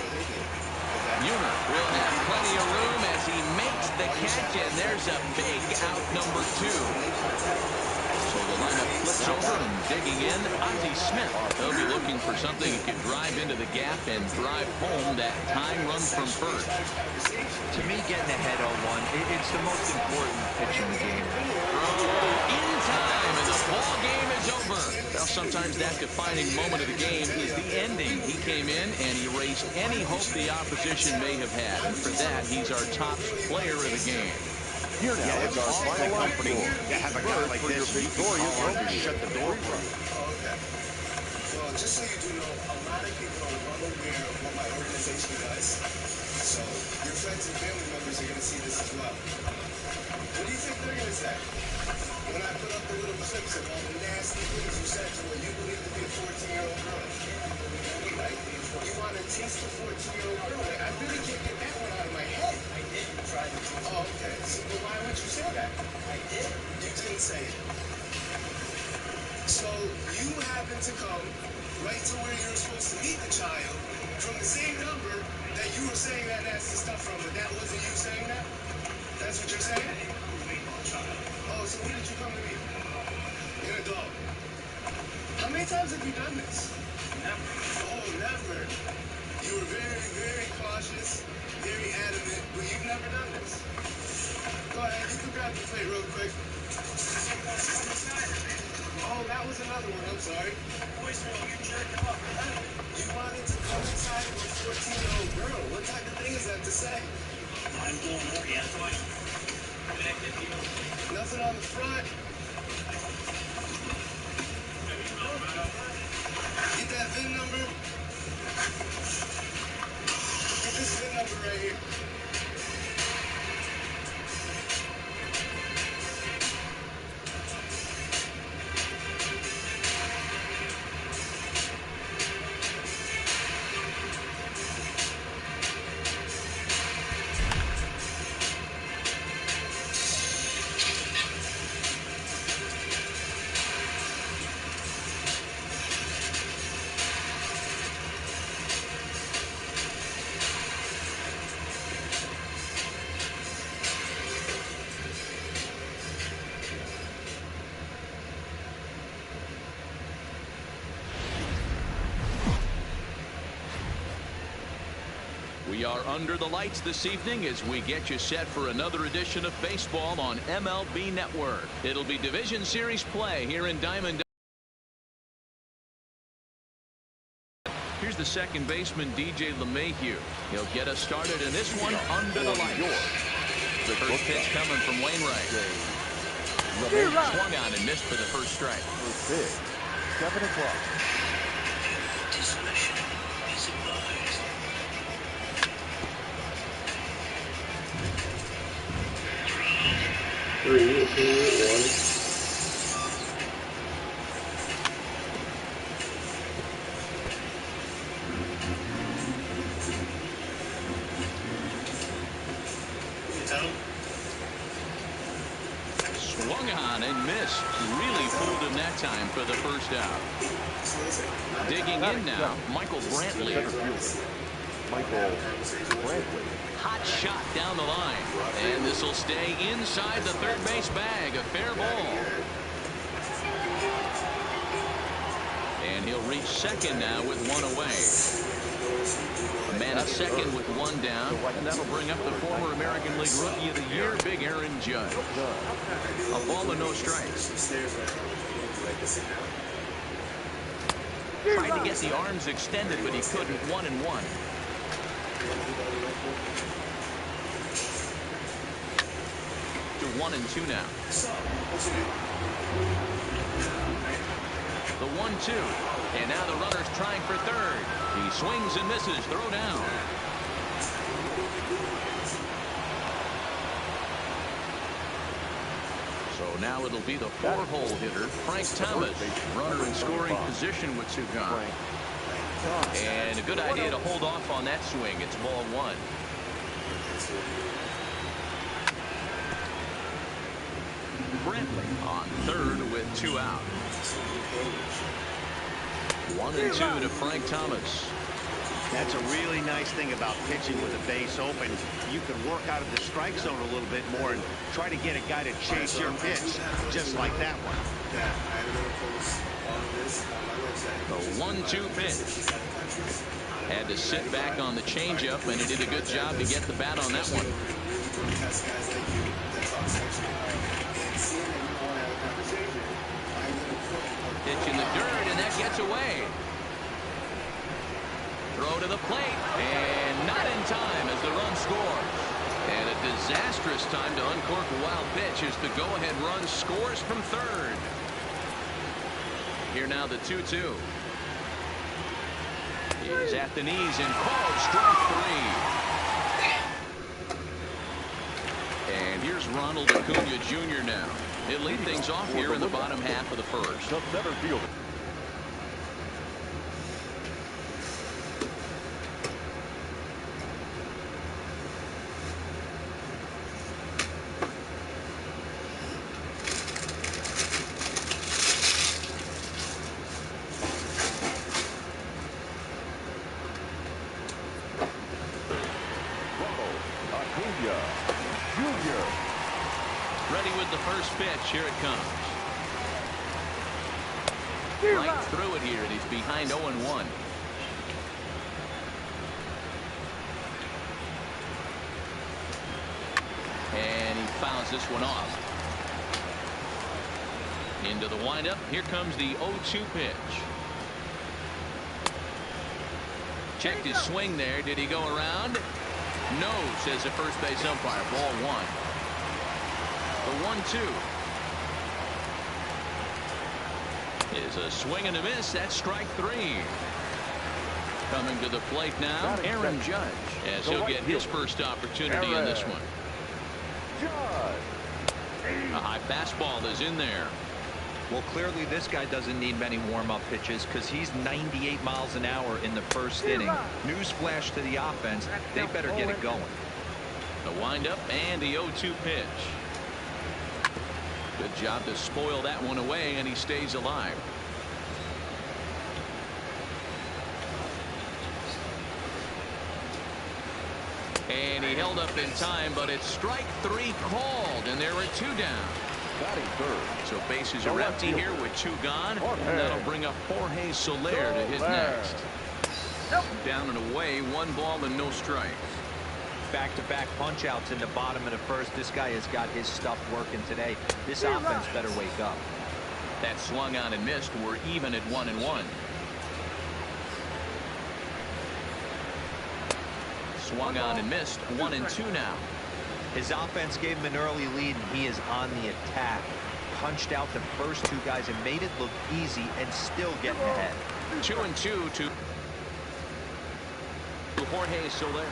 Mueller will have plenty of room as he makes the catch, and there's a big out number 2. So the lineup flips over and digging in, Ozzie Smith. They'll be looking for something that can drive into the gap and drive home that tying run from first. To me, getting ahead 0-1, it's the most important pitch in the game. In time, and the ball game is over. Well, sometimes that defining moment of the game is the ending. He came in and erased any hope the opposition may have had. And for that, he's our top player of the game. Here now is our final line score. You have a guy like this, you can call on to shut the door for him. Okay. Well, just so you do know, a lot of people are well aware of what my organization does. So your friends and family members are going to see this as well. What do you think they're going to say? When I put up the little clips of all the nasty things you said to what you believe to be a 14-year-old girl. Like, you want to taste a 14-year-old girl? Like, I really can't get that one out of my head. I did try to. Oh, okay. So then why would you say that? I did. You didn't say it. So you happen to come right to where you're supposed to meet the child from the same number that you were saying that nasty stuff from, but that wasn't you saying that? That's what you're saying? Oh, so when did you come to me? In a dog. How many times have you done this? Never. Oh, never. You were very, very cautious, very adamant, but you've never done this. Go ahead, you can grab the plate real quick. Oh, that was another one, I'm sorry. You wanted to come inside of a 14-year-old girl. What type of thing is that to say? I'm going over, yeah, so I connected you. Nothing on the front. Get that VIN number. Get this VIN number right here. We are under the lights this evening as we get you set for another edition of baseball on MLB Network. It'll be Division Series play here in Diamond. Here's the second baseman, DJ LeMahieu. He'll get us started in this one under the lights. The first pitch coming from Wainwright. Swung on and missed for the first strike. First pitch, 7 o'clock. 3, 2, 1. Swung on and missed. Really fooled him that time for the first out. Digging in now, Michael Brantley. Michael Brantley. Hot shot down the line. And this will stay inside the third base bag. A fair ball. And he'll reach second now with one away. A man at second with one down. And that'll bring up the former American League Rookie of the Year, Big Aaron Judge. A ball with no strikes. Tried to get the arms extended, but he couldn't. 1-1. To 1-2 now. The 1-2. And now the runner's trying for third. He swings and misses. Throw down. So now it'll be the 4-hole hitter, Frank Thomas. Runner in scoring position with 2 gone. And a good idea to hold off on that swing. It's ball 1. Brantley on third with 2 out. 1-2 to Frank Thomas. That's a really nice thing about pitching with a base open. You can work out of the strike zone a little bit more and try to get a guy to chase your pitch, just like that one. The 1-2 pitch. Had to sit back on the changeup, and he did a good job to get the bat on that one. Pitch in the dirt, and that gets away. Throw to the plate, and not in time as the run scores. And a disastrous time to uncork a wild pitch as the go-ahead run scores from third. Here now the 2-2. Is at the knees and called strike 3. And here's Ronald Acuna Jr. now. He'll lead things off here in the bottom half of the first. The center fielder. Ready with the first pitch. Here it comes. Right through it here, and he's behind 0-1. And he fouls this one off. Into the windup. Here comes the 0-2 pitch. Checked his swing there. Did he go around? No, says the first base umpire. Ball 1. The 1-2 is a swing and a miss. That's strike 3. Coming to the plate now, Aaron Judge, as he'll get his first opportunity in this one. A high fastball is in there. Well, clearly this guy doesn't need many warm-up pitches because he's 98 miles an hour in the first inning. Newsflash to the offense, they better get it going. The windup and the 0-2 pitch. Good job to spoil that one away, and he stays alive. And he held up in time, but it's strike 3 called, and there were 2 down. Batting third. So bases are empty here with 2 gone, and that'll bring up Jorge Soler to hit next. Down and away, 1 ball and no strikes. Back-to-back punch-outs in the bottom of the first. This guy has got his stuff working today. This offense better wake up. That swung on and missed. We're even at 1-1. Swung on and missed. 1-2 now. His offense gave him an early lead, and he is on the attack. Punched out the first 2 guys and made it look easy and still getting ahead. 2-2 to Jorge Soler.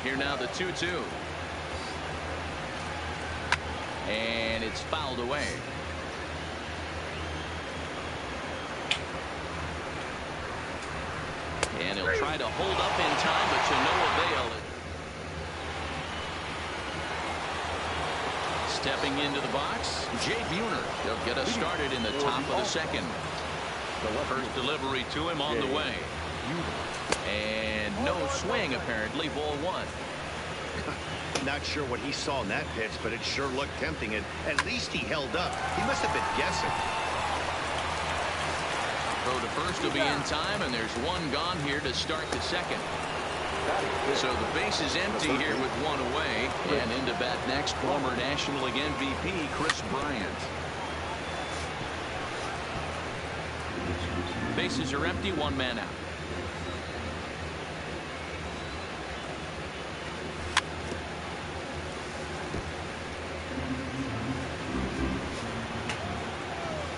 Here now the 2-2. And it's fouled away. And he'll try to hold up in time, but to no avail. Stepping into the box, Jay Buhner. He'll get us started in the top of the second. First delivery to him on the way. And no swing, apparently. Ball one. Not sure what he saw in that pitch, but it sure looked tempting, and at least he held up. He must have been guessing. Throw to first will be in time, and there's one gone here to start the second. So the base is empty here with one away. And into bat next, former National League MVP Kris Bryant. Bases are empty, one man out.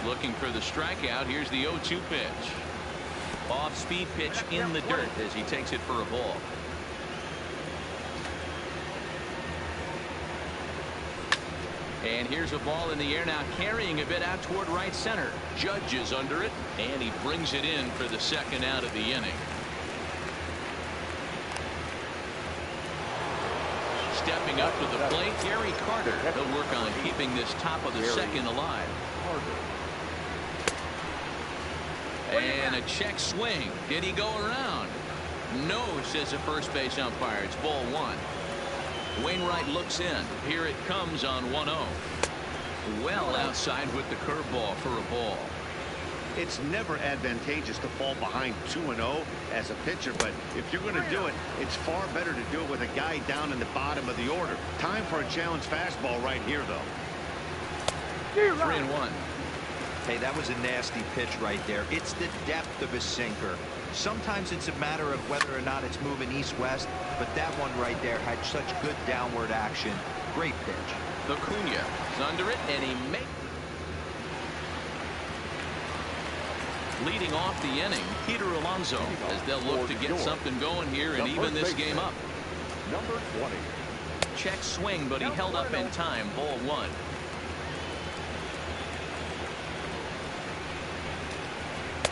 Looking for the strikeout. Here's the 0-2 pitch. Off-speed pitch in the dirt as he takes it for a ball. And here's a ball in the air now, carrying a bit out toward right center. Judge is under it, and he brings it in for the second out of the inning. Stepping up to the plate, Gary Carter. He'll work on keeping this top of the second alive. And a check swing. Did he go around? No, says the first base umpire. It's ball one. Wainwright looks in. Here it comes on 1-0. Well outside with the curveball for a ball. It's never advantageous to fall behind 2-0 as a pitcher, but if you're going to do it, it's far better to do it with a guy down in the bottom of the order. Time for a challenge fastball right here, though. 3-1. Hey, that was a nasty pitch right there. It's the depth of a sinker. Sometimes it's a matter of whether or not it's moving east-west, but that one right there had such good downward action. Great pitch. Acuna is under it, and he makes. Leading off the inning, Peter Alonso, as they'll look to get something going here and even this game up. Number 20. Check swing, but he held up in time. Ball one.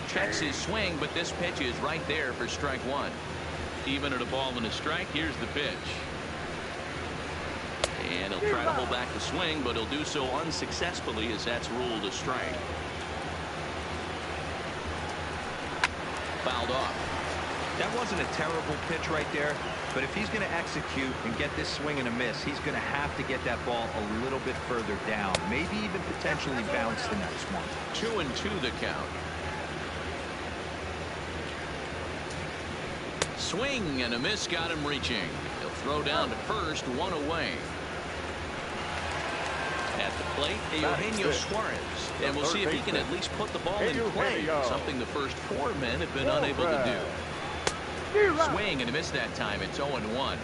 Checks his swing, but this pitch is right there for strike one. Even at a ball and a strike, here's the pitch. And he'll try to hold back the swing, but he'll do so unsuccessfully as that's ruled a strike. Fouled off. That wasn't a terrible pitch right there, but if he's going to execute and get this swing and a miss, he's going to have to get that ball a little bit further down, maybe even potentially bounce the next one. 2-2 the count. Swing and a miss, got him reaching. He'll throw down to first, one away. At the plate, Eugenio Suarez. And we'll see if he can at least put the ball in play, something the first four men have been unable to do. Swing and a miss that time. It's 0-1.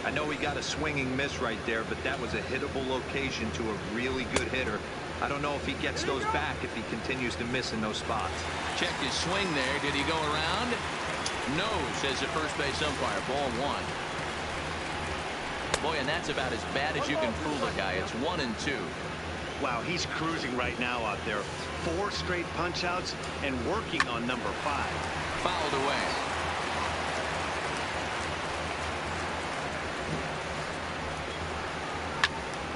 I know he got a swinging miss right there, but that was a hittable location to a really good hitter. I don't know if he gets those back if he continues to miss in those spots. Check his swing there. Did he go around? No, says the first base umpire. Ball one. Boy, and that's about as bad as you can fool a guy. It's 1-2. Wow, he's cruising right now out there. 4 straight punch-outs and working on number 5. Fouled away.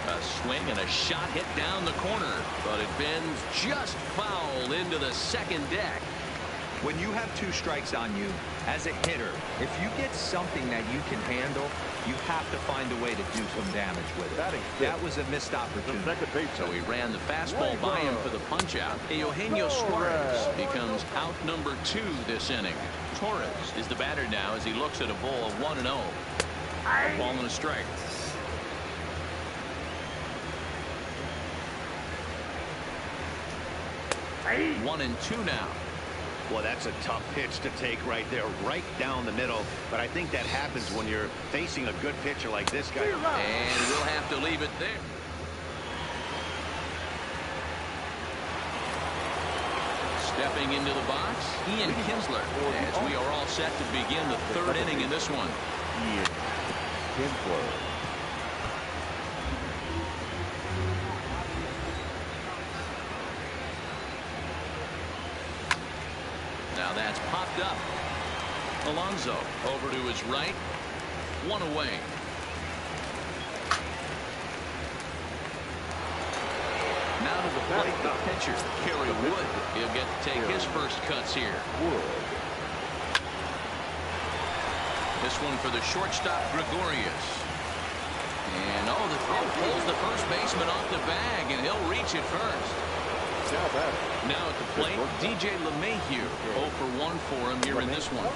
A swing and a shot hit down the corner, but it bends just foul into the second deck. When you have 2 strikes on you, as a hitter, if you get something that you can handle, you have to find a way to do some damage with it. That was a missed opportunity. So he ran the fastball by him for the punch-out. Eugenio Suarez becomes out number 2 this inning. Torres is the batter now as he looks at a ball 1-0. A ball and a strike. Hey. 1-2 now. Well, that's a tough pitch to take right there, right down the middle. But I think that happens when you're facing a good pitcher like this guy. And we'll have to leave it there. Stepping into the box, Ian Kinsler, as we are all set to begin the third inning in this one. Ian Kinsler. Now that's popped up. Alonso over to his right. One away. Now to the plate, the pitcher, Kerry Wood. He'll get to take his first cuts here. This one for the shortstop, Gregorius. And, the throw pulls the first baseman off the bag, and he'll reach it first. Now at the plate, DJ LeMahieu. 0 for 1 for him here in this one.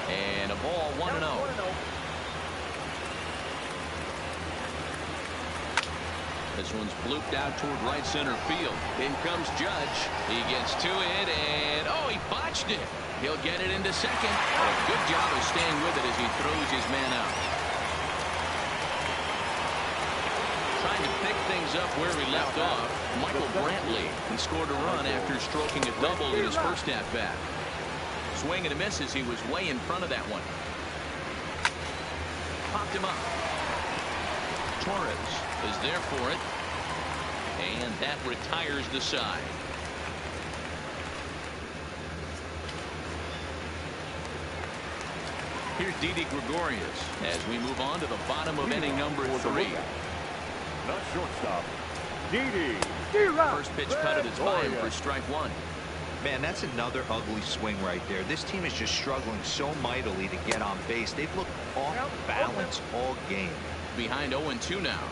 And a ball, 1-0. This one's blooped out toward right center field. In comes Judge. He gets to it, and he botched it. He'll get it into second. A good job of staying with it as he throws his man out. Trying to pick things up where he left off, Michael Brantley. He scored a run after stroking a double in his first at-bat. Swing and a miss as he was way in front of that one. Popped him up. Torres is there for it. And that retires the side. Here's Didi Gregorius as we move on to the bottom of inning number 3. Not shortstop, Didi. First pitch cut is by him for strike 1. Man, that's another ugly swing right there. This team is just struggling so mightily to get on base. They've looked off balance all game. Behind 0-2 now.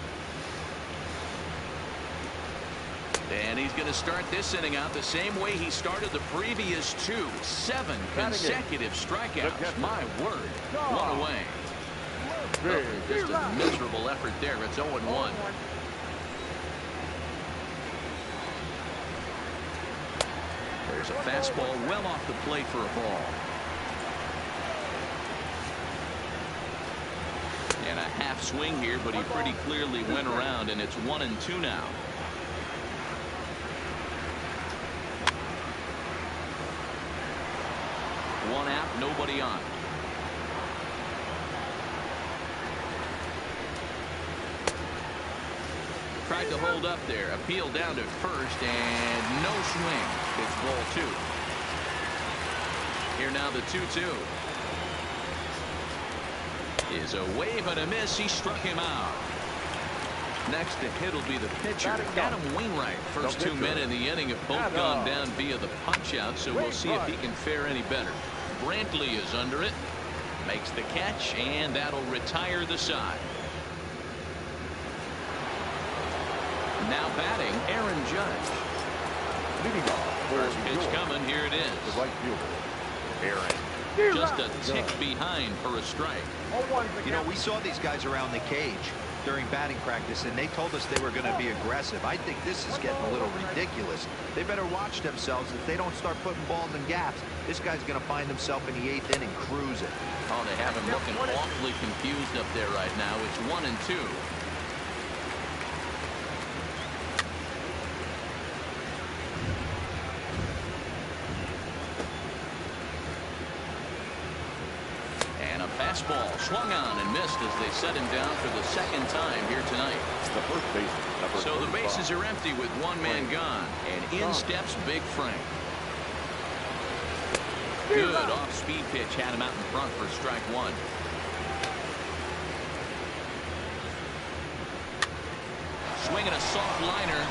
And he's going to start this inning out the same way he started the previous 2. 7 consecutive strikeouts. My word. 1 away. Just a miserable effort there. It's 0-1. There's a fastball well off the plate for a ball. And a half swing here, but he pretty clearly went around, and it's 1-2 now. One out, nobody on. Tried to hold up there. Appeal down to first, and no swing. It's ball 2. Here now the 2-2. Is a wave and a miss. He struck him out. Next to hit will be the pitcher, Adam Wainwright. First 2 men in the inning have both gone down via the punch-out, so we'll see if he can fare any better. Brantley is under it. Makes the catch, and that'll retire the side. Now batting, Aaron Judge. First pitch coming. Here it is. Aaron. Just a tick behind for a strike. You know, we saw these guys around the cage during batting practice, and they told us they were going to be aggressive. I think this is getting a little ridiculous. They better watch themselves. If they don't start putting balls in gaps, this guy's going to find himself in the 8th inning cruising. They have him looking awfully confused up there right now. It's 1-2. Fastball swung on and missed as they set him down for the second time here tonight. So the bases are empty with one man gone, and in steps Big Frank. Good off-speed pitch had him out in front for strike 1. Swinging a soft liner.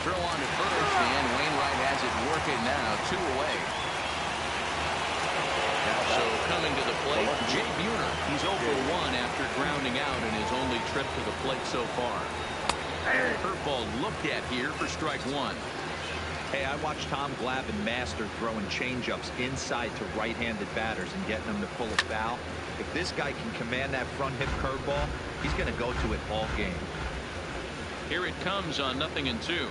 Throw on to first, and Wainwright has it working now. 2 away. So coming to the plate, Jay Buhner. He's 0 for 1 after grounding out in his only trip to the plate so far. Curveball looked at here for strike 1. Hey, I watched Tom Glavine master throwing changeups inside to right-handed batters and getting them to pull a foul. If this guy can command that front hip curveball, he's going to go to it all game. Here it comes on 0-2.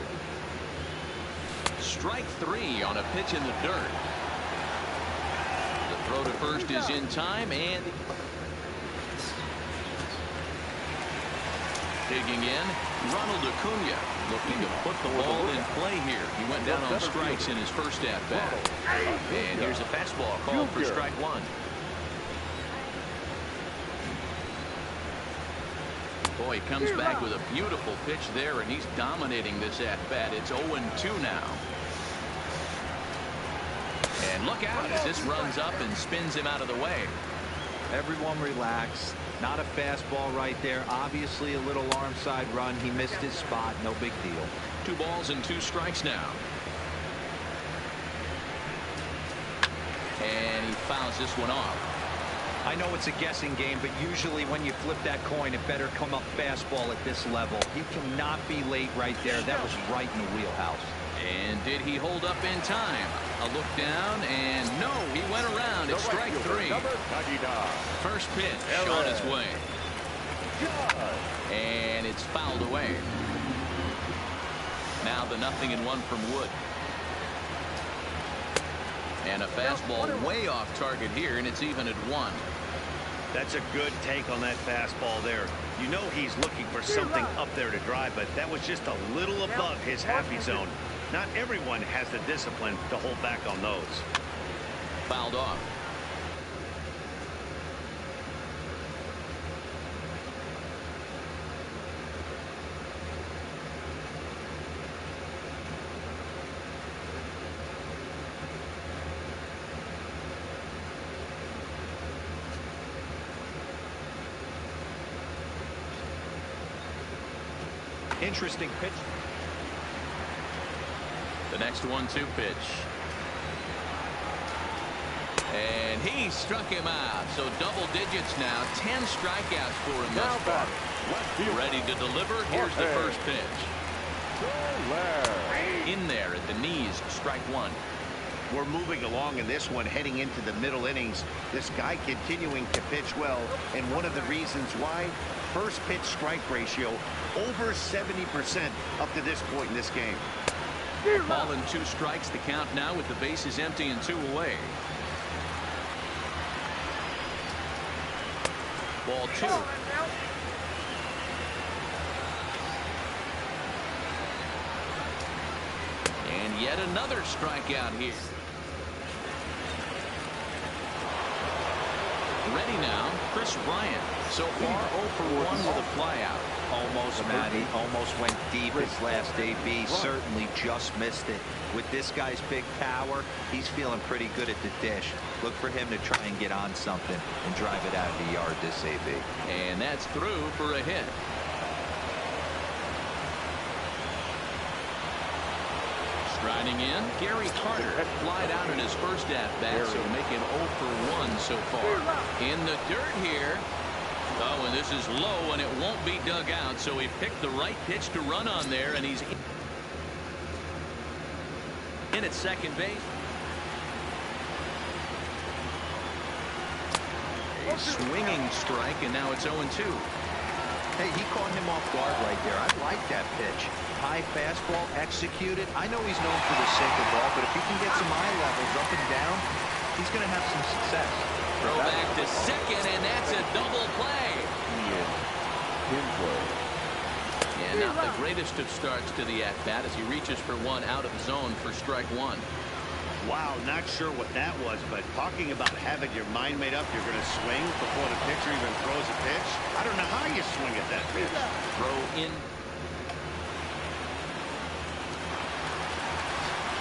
Strike 3 on a pitch in the dirt. Throw to first is in time, and digging in, Ronald Acuna looking to put the ball in play here. He went down on strikes in his first at-bat. And here's a fastball called for strike 1. Boy, he comes back with a beautiful pitch there, and he's dominating this at-bat. It's 0-2 now. And look out as this runs up and spins him out of the way. Everyone relax. Not a fastball right there. Obviously a little arm side run. He missed his spot. No big deal. 2 balls and 2 strikes now. And he fouls this one off. I know it's a guessing game, but usually when you flip that coin, it better come up fastball at this level. He cannot be late right there. That was right in the wheelhouse. And did he hold up in time? A look down, and no, he went around. It's strike 3. First pitch on its way. And it's fouled away. Now the 0-1 from Wood. And a fastball way off target here, and it's even at 1. That's a good take on that fastball there. You know he's looking for something up there to drive, but that was just a little above his happy zone. Not everyone has the discipline to hold back on those. Fouled off. Interesting pitch. The next 1-2 pitch. And he struck him out. So double digits now. 10 strikeouts for him thus far. Ready to deliver. Here's the first pitch. In there at the knees. Strike 1. We're moving along in this one, heading into the middle innings. This guy continuing to pitch well, and one of the reasons why, first pitch strike ratio over 70% up to this point in this game. Ball and 2 strikes. The count now with the bases empty and 2 away. Ball 2. And yet another strikeout here. Ready now, Chris Bryant. So far 0 for 1 with a flyout. Almost, Matty. Almost went deep his last AB. Certainly just missed it. With this guy's big power, he's feeling pretty good at the dish. Look for him to try and get on something and drive it out of the yard this AB. And that's through for a hit. Striding in, Gary Carter flied out in his first at-bat, so make him 0 for 1 so far. In the dirt here. Oh, and this is low, and it won't be dug out, so he picked the right pitch to run on there, and he's in at second base. A swinging strike, and now it's 0-2. Hey, he caught him off guard right there. I like that pitch. High fastball executed. I know he's known for the sinker ball, but if he can get some eye levels up and down, he's going to have some success. Throw back to second, and that's a double play. And not the greatest of starts to the at-bat as he reaches for 1 out of the zone for strike 1. Wow, not sure what that was, but talking about having your mind made up, you're going to swing before the pitcher even throws a pitch. I don't know how you swing at that pitch. Throw in.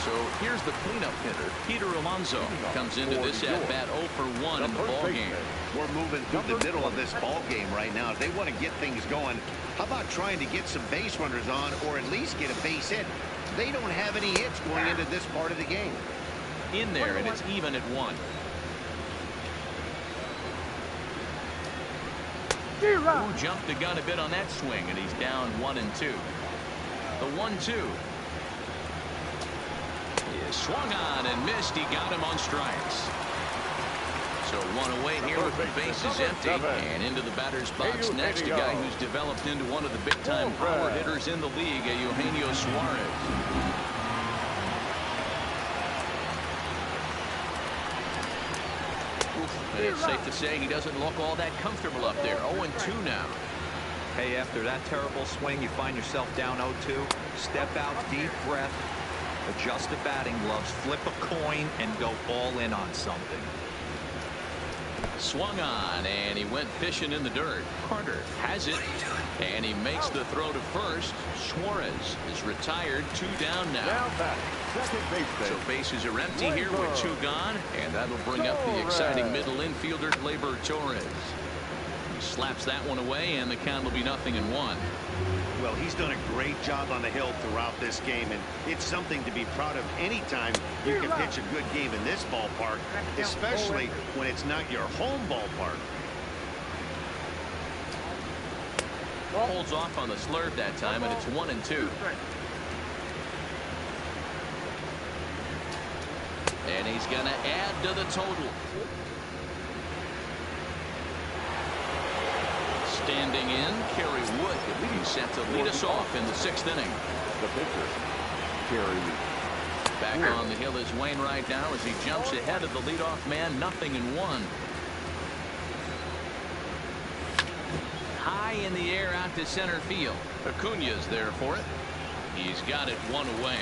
So here's the cleanup hitter, Peter Alonso, comes into this at-bat 0 for 1 in the ballgame. We're moving through the middle of this ball game right now. If they want to get things going, how about trying to get some base runners on or at least get a base hit? They don't have any hits going into this part of the game. In there, and it's even at 1. Who jumped the gun a bit on that swing, and he's down 1 and 2. The 1-2. Swung on and missed. He got him on strikes. So 1 away here with the bases empty. And into the batter's box next, a guy who's developed into one of the big-time power hitters in the league, Eugenio Suarez. And it's safe to say he doesn't look all that comfortable up there. 0-2 now. Hey, after that terrible swing, you find yourself down 0-2. Step out, deep breath. Adjust the batting gloves, flip a coin, and go all in on something. Swung on, and he went fishing in the dirt. Carter has it, and he makes the throw to first. Suarez is retired. 2 down now. Now back, second base. So bases are empty here with 2 gone, and that'll bring up the exciting middle infielder, Gleyber Torres. He slaps that one away, and the count will be 0-1. Well, he's done a great job on the hill throughout this game, and it's something to be proud of anytime you can pitch a good game in this ballpark, especially when it's not your home ballpark. Holds off on the slurve that time, and it's 1-2. And he's going to add to the total. Standing in, Kerry Wood. He's set to lead us off in the 6th inning. The pitcher, Kerry. Back on the hill is Wainwright now as he jumps ahead of the leadoff man. 0-1. High in the air out to center field. Acuna's there for it. He's got it 1 away.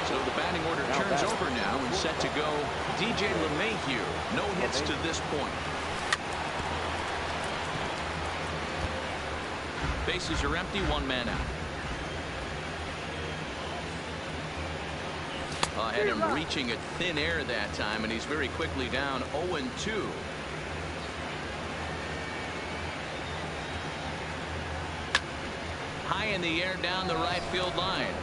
So the batting order turns over now and set to go DJ LeMahieu. No hits to this point. Bases are empty. 1 man out. Had him reaching at thin air that time, and he's very quickly down 0-2. High in the air down the right field line.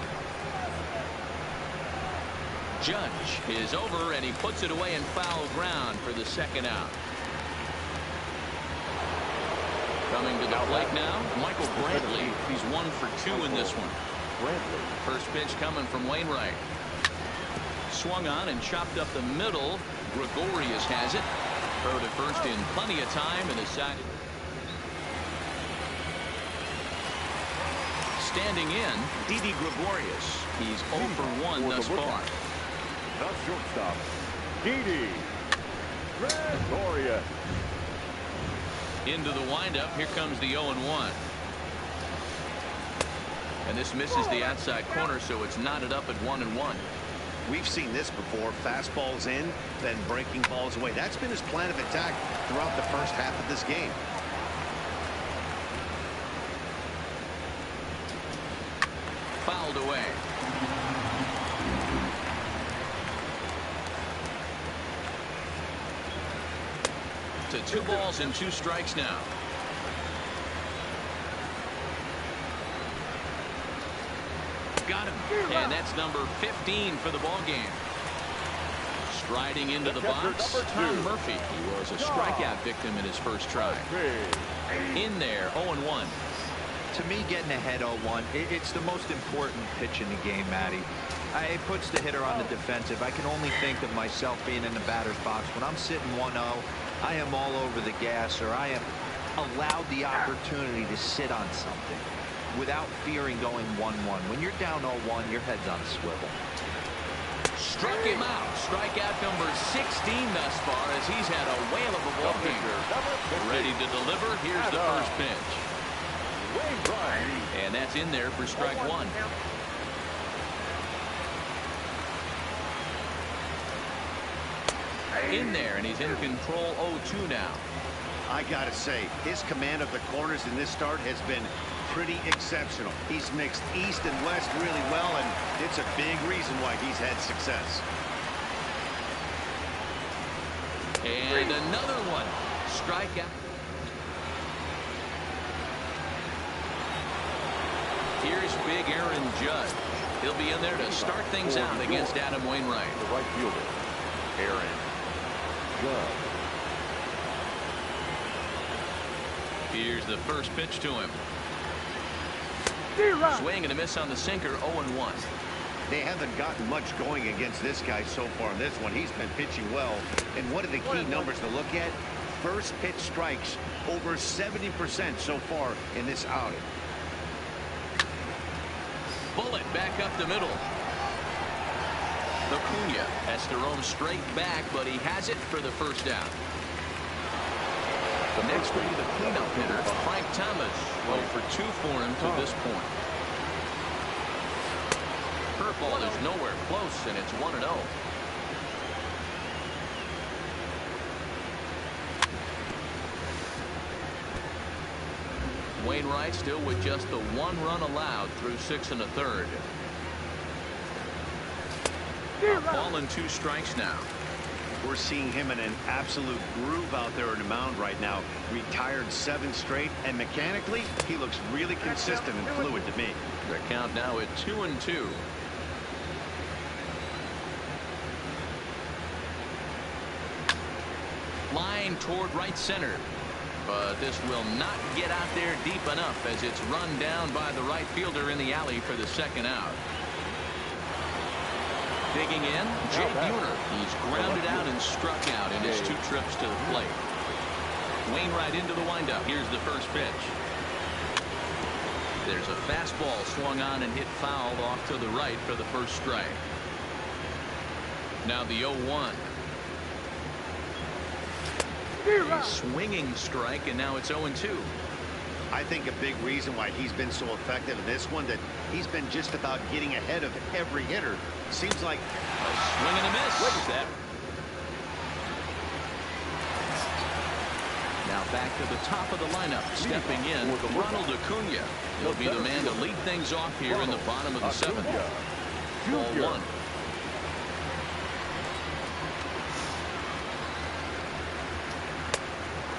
Judge is over, and he puts it away in foul ground for the 2nd out. Coming to the plate now, Michael Brantley. He's 1 for 2 in this one. First pitch coming from Wainwright. Swung on and chopped up the middle. Gregorius has it. Throw to first in plenty of time, and decided. Standing in, Didi Gregorius. He's 0 for 1 thus far. The shortstop, Didi Gregorius. Into the windup. Here comes the 0-1. And this misses the outside corner, so it's knotted up at 1-1. We've seen this before. Fastballs in, then breaking balls away. That's been his plan of attack throughout the first half of this game. Fouled away. To 2 balls and 2 strikes now. Got him. And that's number 15 for the ball game. Striding into the box, Tom Murphy. He was a strikeout victim in his first try. In there, 0-1. To me, getting ahead 0-1, it's the most important pitch in the game, Matty. It puts the hitter on the defensive. I can only think of myself being in the batter's box. When I'm sitting 1-0, I am all over the gas, or I am allowed the opportunity to sit on something without fearing going 1-1. When you're down 0-1, your head's on a swivel. Struck him out. Strikeout number 16 thus far, as he's had a whale of a ball game. Ready to deliver. Here's the first pitch. And that's in there for strike 1. In there, and he's in control. 0-2 now. I gotta say, his command of the corners in this start has been pretty exceptional. He's mixed east and west really well, and it's a big reason why he's had success. And another one. Strikeout. Here's big Aaron Judge. He'll be in there to start things out against Adam Wainwright. The right fielder, Aaron Judge. Here's the first pitch to him. Swing and a miss on the sinker. 0-1. They haven't gotten much going against this guy so far in this one. He's been pitching well. And one of the key numbers to look at, first pitch strikes over 70% so far in this outing. Bullet back up the middle. Acuna has to roam straight back, but he has it for the first down. Next will be the cleanup hitter, Frank Thomas. 0 for 2 for him to this point. curveball is nowhere close, and it's 1-0. Wainwright still with just the 1 run allowed through 6 1/3. Ball and 2 strikes now. We're seeing him in an absolute groove out there in the mound right now. Retired 7 straight, and mechanically, he looks really consistent and fluid to me. The count now at 2-2. Line toward right center. But this will not get out there deep enough as it's run down by the right fielder in the alley for the 2nd out. Digging in, Jay Buhner. He's grounded out and struck out in his 2 trips to the plate. Wainwright into the windup. Here's the first pitch. There's a fastball swung on and hit foul off to the right for the first strike. Now the 0-1. A swinging strike, and now it's 0-2. I think a big reason why he's been so effective in this one, that he's been just about getting ahead of every hitter. Seems like a swing and a miss. That. Now back to the top of the lineup. Stepping in, Ronald Acuna. He'll be the man to lead things off here in the bottom of the 7th. Ball 1.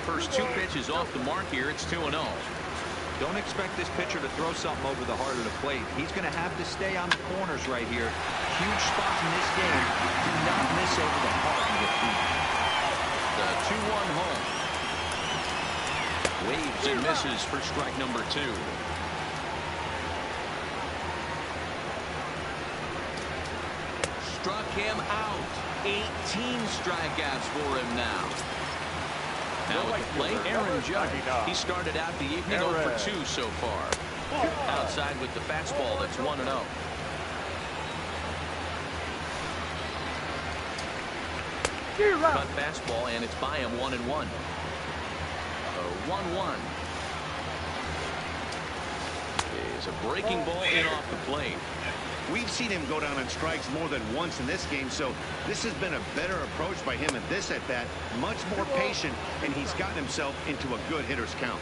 First 2 pitches off the mark here. It's 2-0. Don't expect this pitcher to throw something over the heart of the plate. He's going to have to stay on the corners right here. Huge spot in this game. Do not miss over the heart of the feet. The 2-1 home. Waves and misses for strike number 2. Struck him out. 18 strikeouts for him now. Now at the plate, Aaron Judge. He started out the evening 0 for 2 so far. Outside with the fastball, that's 1-0. Cut fastball, and it's by him 1-1. 1-1. Is a breaking ball in off the plate. we've seen him go down on strikes more than once in this game, so this has been a better approach by him at this at-bat. Much more patient, and he's gotten himself into a good hitter's count.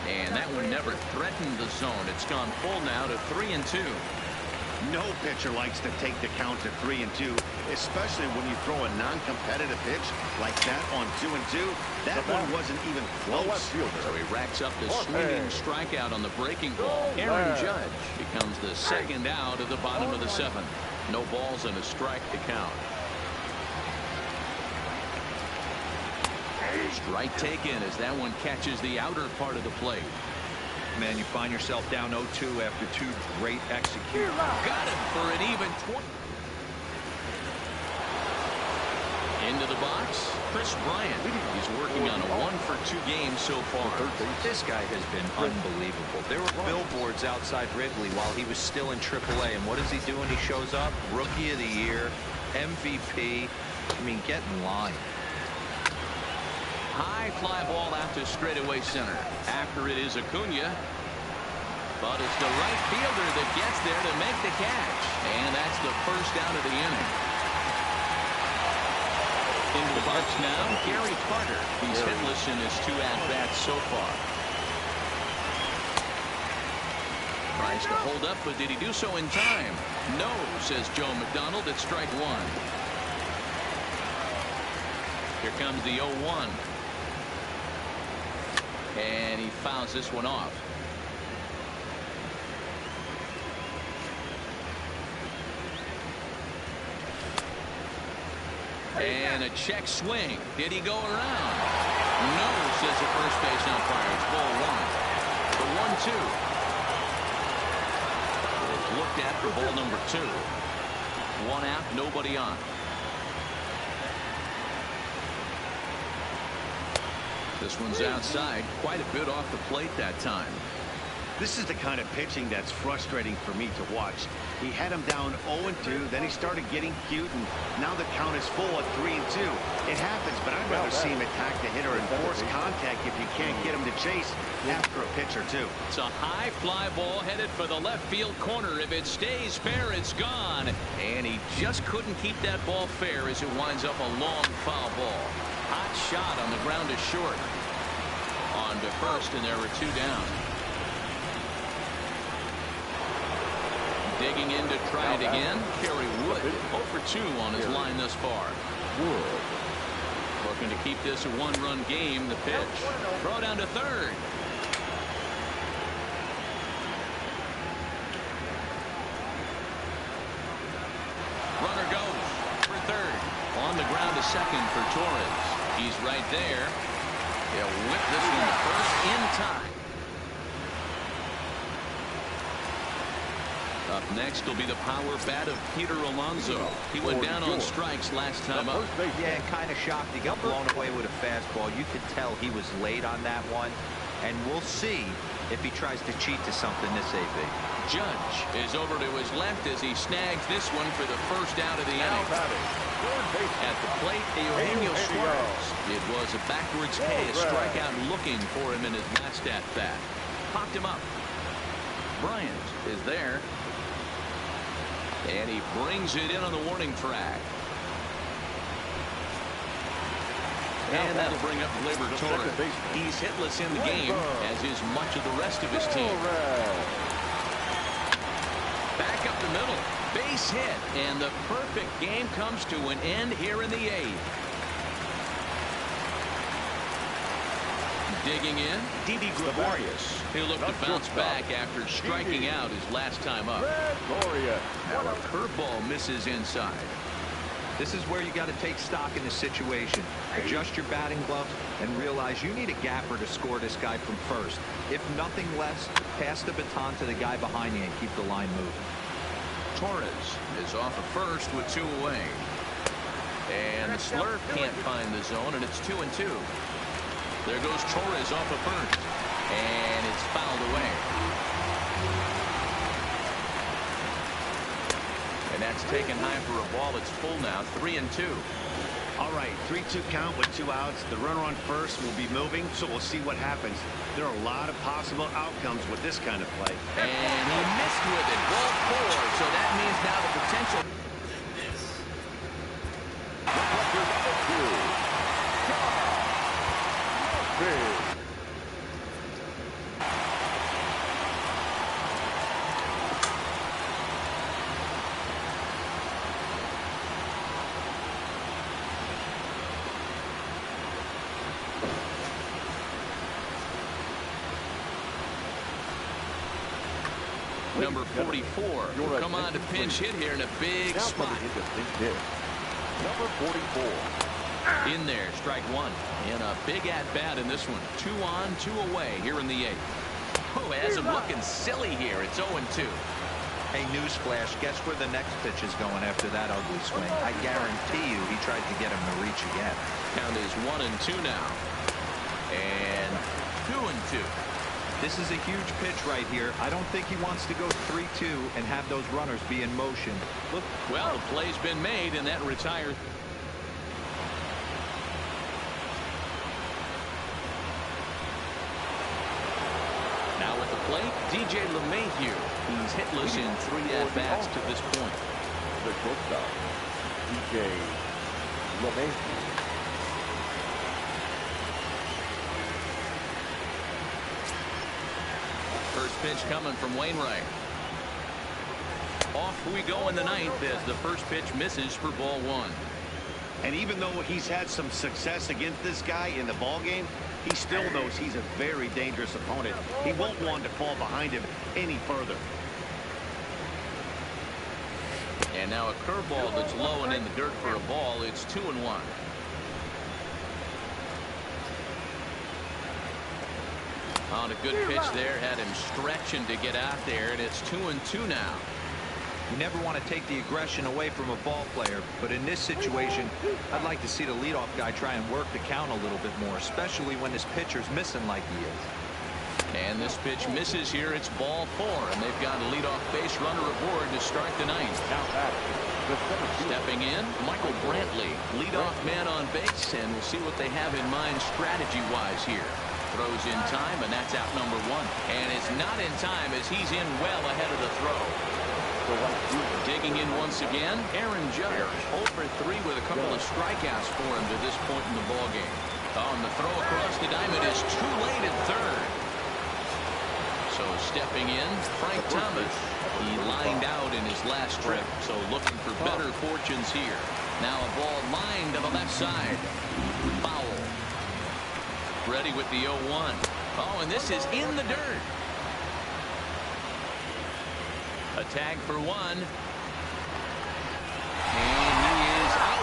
And that one never threatened the zone. It's gone full now to 3-2. No pitcher likes to take the count to 3-2, especially when you throw a non-competitive pitch like that on 2-2. That one wasn't even close. So he racks up the swinging strikeout on the breaking ball. Aaron Judge becomes the second out of the bottom of the seventh. No balls and a strike to count. Strike taken as that one catches the outer part of the plate. Man, you find yourself down 0-2 after two great executions. Got it for an even 20. Into the box, Chris Bryant. He's working on a 1-for-2 game so far. This guy has been unbelievable. There were billboards outside Wrigley while he was still in AAA, and what is he doing? He shows up, Rookie of the Year, MVP. I mean, get in line. High fly ball out to straightaway center. After it is Acuna. But it's the right fielder that gets there to make the catch. And that's the first out of the inning. Into the box now, Gary Carter. He's hitless in his 2 at-bats so far. Tries to hold up, but did he do so in time? No, says Joe McDonald at strike 1. Here comes the 0-1. And he fouls this one off. And a check swing. Did he go around? No, says the first base umpire. It's ball 1. The 1-2. It's looked at for ball number 2. 1 out, nobody on. This one's outside, quite a bit off the plate that time. This is the kind of pitching that's frustrating for me to watch. He had him down 0-2, then he started getting cute, and now the count is full at 3-2. It happens, but I'd rather see him attack the hitter and force contact if you can't get him to chase after a pitch or two. It's a high fly ball headed for the left field corner. If it stays fair, it's gone. And he just couldn't keep that ball fair as it winds up a long foul ball. Hot shot on the ground to short. On to first, and there were 2 down. Digging in to try it again. Kerry Wood 0 for 2 on his line thus far. Wood looking to keep this a 1-run game. The pitch. Throw down to third. Runner goes for third. On the ground to second for Torres. He's right there. He'll whip this one to first in time. Up next will be the power bat of Peter Alonso. He went down on strikes last time up. Yeah, kind of shocked he got blown away with a fastball. You could tell he was late on that one. And we'll see if he tries to cheat to something this AB. Judge is over to his left as he snags this one for the first out of the inning. At the plate, Eugenio Suarez. It was a backwards K, a strikeout looking for him in his last at-bat. Popped him up. Bryant is there. And he brings it in on the warning track. And that'll bring up Gleyber Torres. He's hitless in the game, as is much of the rest of his team. Back up the middle. Base hit. And the perfect game comes to an end here in the 8th. Digging in, Didi Gregorius. He'll look to bounce back after striking out his last time up. Now a curveball misses inside. This is where you got to take stock in the situation. Adjust your batting gloves and realize you need a gapper to score this guy from first. If nothing less, pass the baton to the guy behind you and keep the line moving. Torres is off of first with 2 away. And the Slurp can't find the zone, and it's 2-2. There goes Torres off of first. And it's fouled away. And that's taken high for a ball. It's full now, 3-2. All right, 3-2 count with 2 outs. The runner on first will be moving, so we'll see what happens. There are a lot of possible outcomes with this kind of play. And he missed with it. Ball 4. So that means now the potential. Number 44 will come on to pinch hit here in a big spot. Number 44. In there, strike 1. In a big at-bat in this one. 2 on, 2 away here in the 8th. Oh, has him looking silly here. It's 0-2. Hey, newsflash, guess where the next pitch is going after that ugly swing? I guarantee you he tried to get him to reach again. Count is 1-2 now. And 2-2. This is a huge pitch right here. I don't think he wants to go 3-2 and have those runners be in motion. Look, well, the play's been made, and that retires. Now at the plate, DJ LeMahieu. He's hitless in 3 at-bats to this point. The shortstop, DJ LeMahieu. First pitch coming from Wainwright. Off we go in the 9th as the first pitch misses for ball 1. And even though he's had some success against this guy in the ball game, he still knows he's a very dangerous opponent. He won't want to fall behind him any further. And now a curveball that's low and in the dirt for a ball. It's 2-1. On a good pitch there, had him stretching to get out there, and it's 2-2 now. You never want to take the aggression away from a ball player, but in this situation, I'd like to see the leadoff guy try and work the count a little bit more, especially when this pitcher's missing like he is. And this pitch misses here. It's ball 4, and they've got a leadoff base runner aboard to start the 9th. Stepping in, Michael Brantley, leadoff man on base, and we'll see what they have in mind strategy-wise here. Throws in time, and that's out number 1. And it's not in time as he's in well ahead of the throw. Digging in once again, Aaron Judge. 0 for 3 with a couple of strikeouts for him to this point in the ballgame. Oh, and the throw across the diamond is too late at third. So stepping in, Frank Thomas. He lined out in his last trip, so looking for better fortunes here. Now a ball lined to the left side. Foul. Ready with the 0-1. Oh, and this is in the dirt. A tag for 1. And he is out.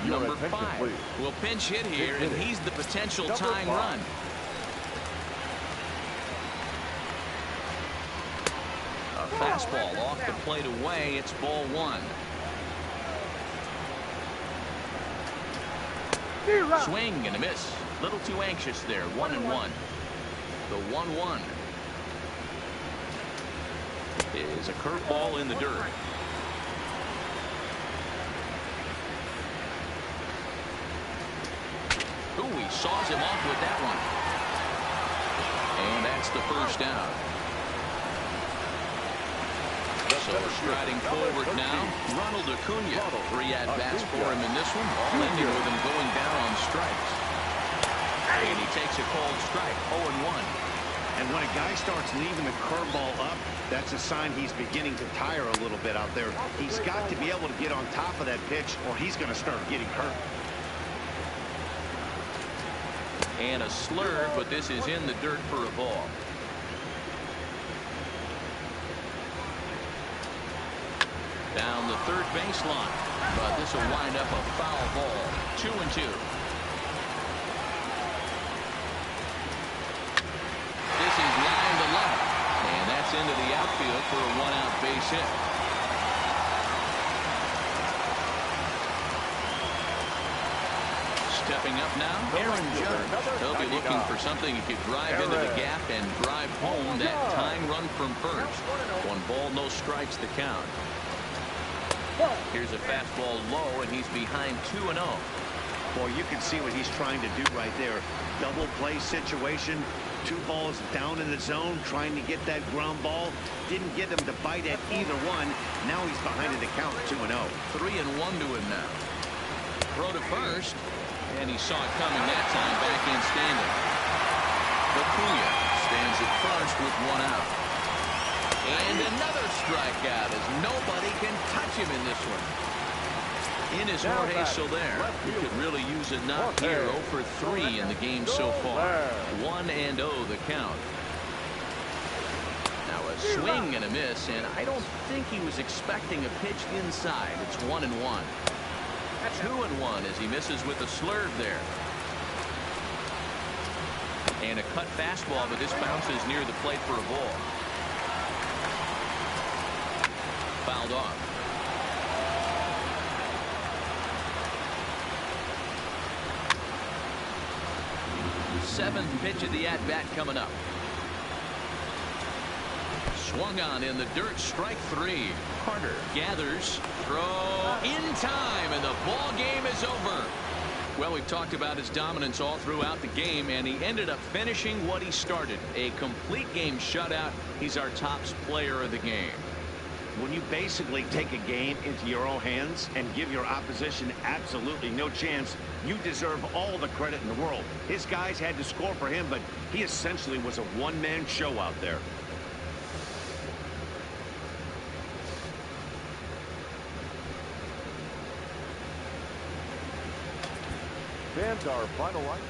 Number 5 will pinch hit here, and he's the potential tying run. A fastball off the plate away. It's ball 1. Swing and a miss. Little too anxious there. 1-1. The 1-1 is a curveball in the dirt. Ooh, he saws him off with that one. And that's the first out. So striding forward now, Ronald Acuna. 3 at-bats for him in this one, all ending with him going down on strikes. And he takes a called strike, 0-1. And when a guy starts leaving the curveball up, that's a sign he's beginning to tire a little bit out there. He's got to be able to get on top of that pitch, or he's going to start getting hurt. And a slurve, but this is in the dirt for a ball. Down the third baseline, but this will wind up a foul ball. 2-2. This is line to left, and that's into the outfield for a 1-out base hit. Stepping up now, Aaron Judge. He'll be looking for something he could drive into the gap and drive home that tying run from first. 1 ball, no strikes to count. Here's a fastball low, and he's behind 2-0. Boy, you can see what he's trying to do right there. Double play situation. 2 balls down in the zone, trying to get that ground ball. Didn't get him to bite at either one. Now he's behind in the count, 2-0. 3-1 to him now. Throw to first, and he saw it coming that time. Back in standing. Acuna stands at first with 1 out. And another strikeout as nobody can touch him in this one. In is Jorge Soler. He could really use a knock here. 0 for 3 in the game so far. 1-0 the count. Now a swing and a miss, and I don't think he was expecting a pitch inside. It's 1-1. 2-1 as he misses with a slurve there. And a cut fastball, but this bounces near the plate for a ball. Fouled off. 7th pitch of the at-bat coming up. Swung on in the dirt, strike 3. Carter gathers, throw in time, and the ball game is over. Well, we've talked about his dominance all throughout the game, and he ended up finishing what he started. A complete game shutout. He's our top player of the game. When you basically take a game into your own hands and give your opposition absolutely no chance, you deserve all the credit in the world. His guys had to score for him, but he essentially was a one-man show out there. And our final line.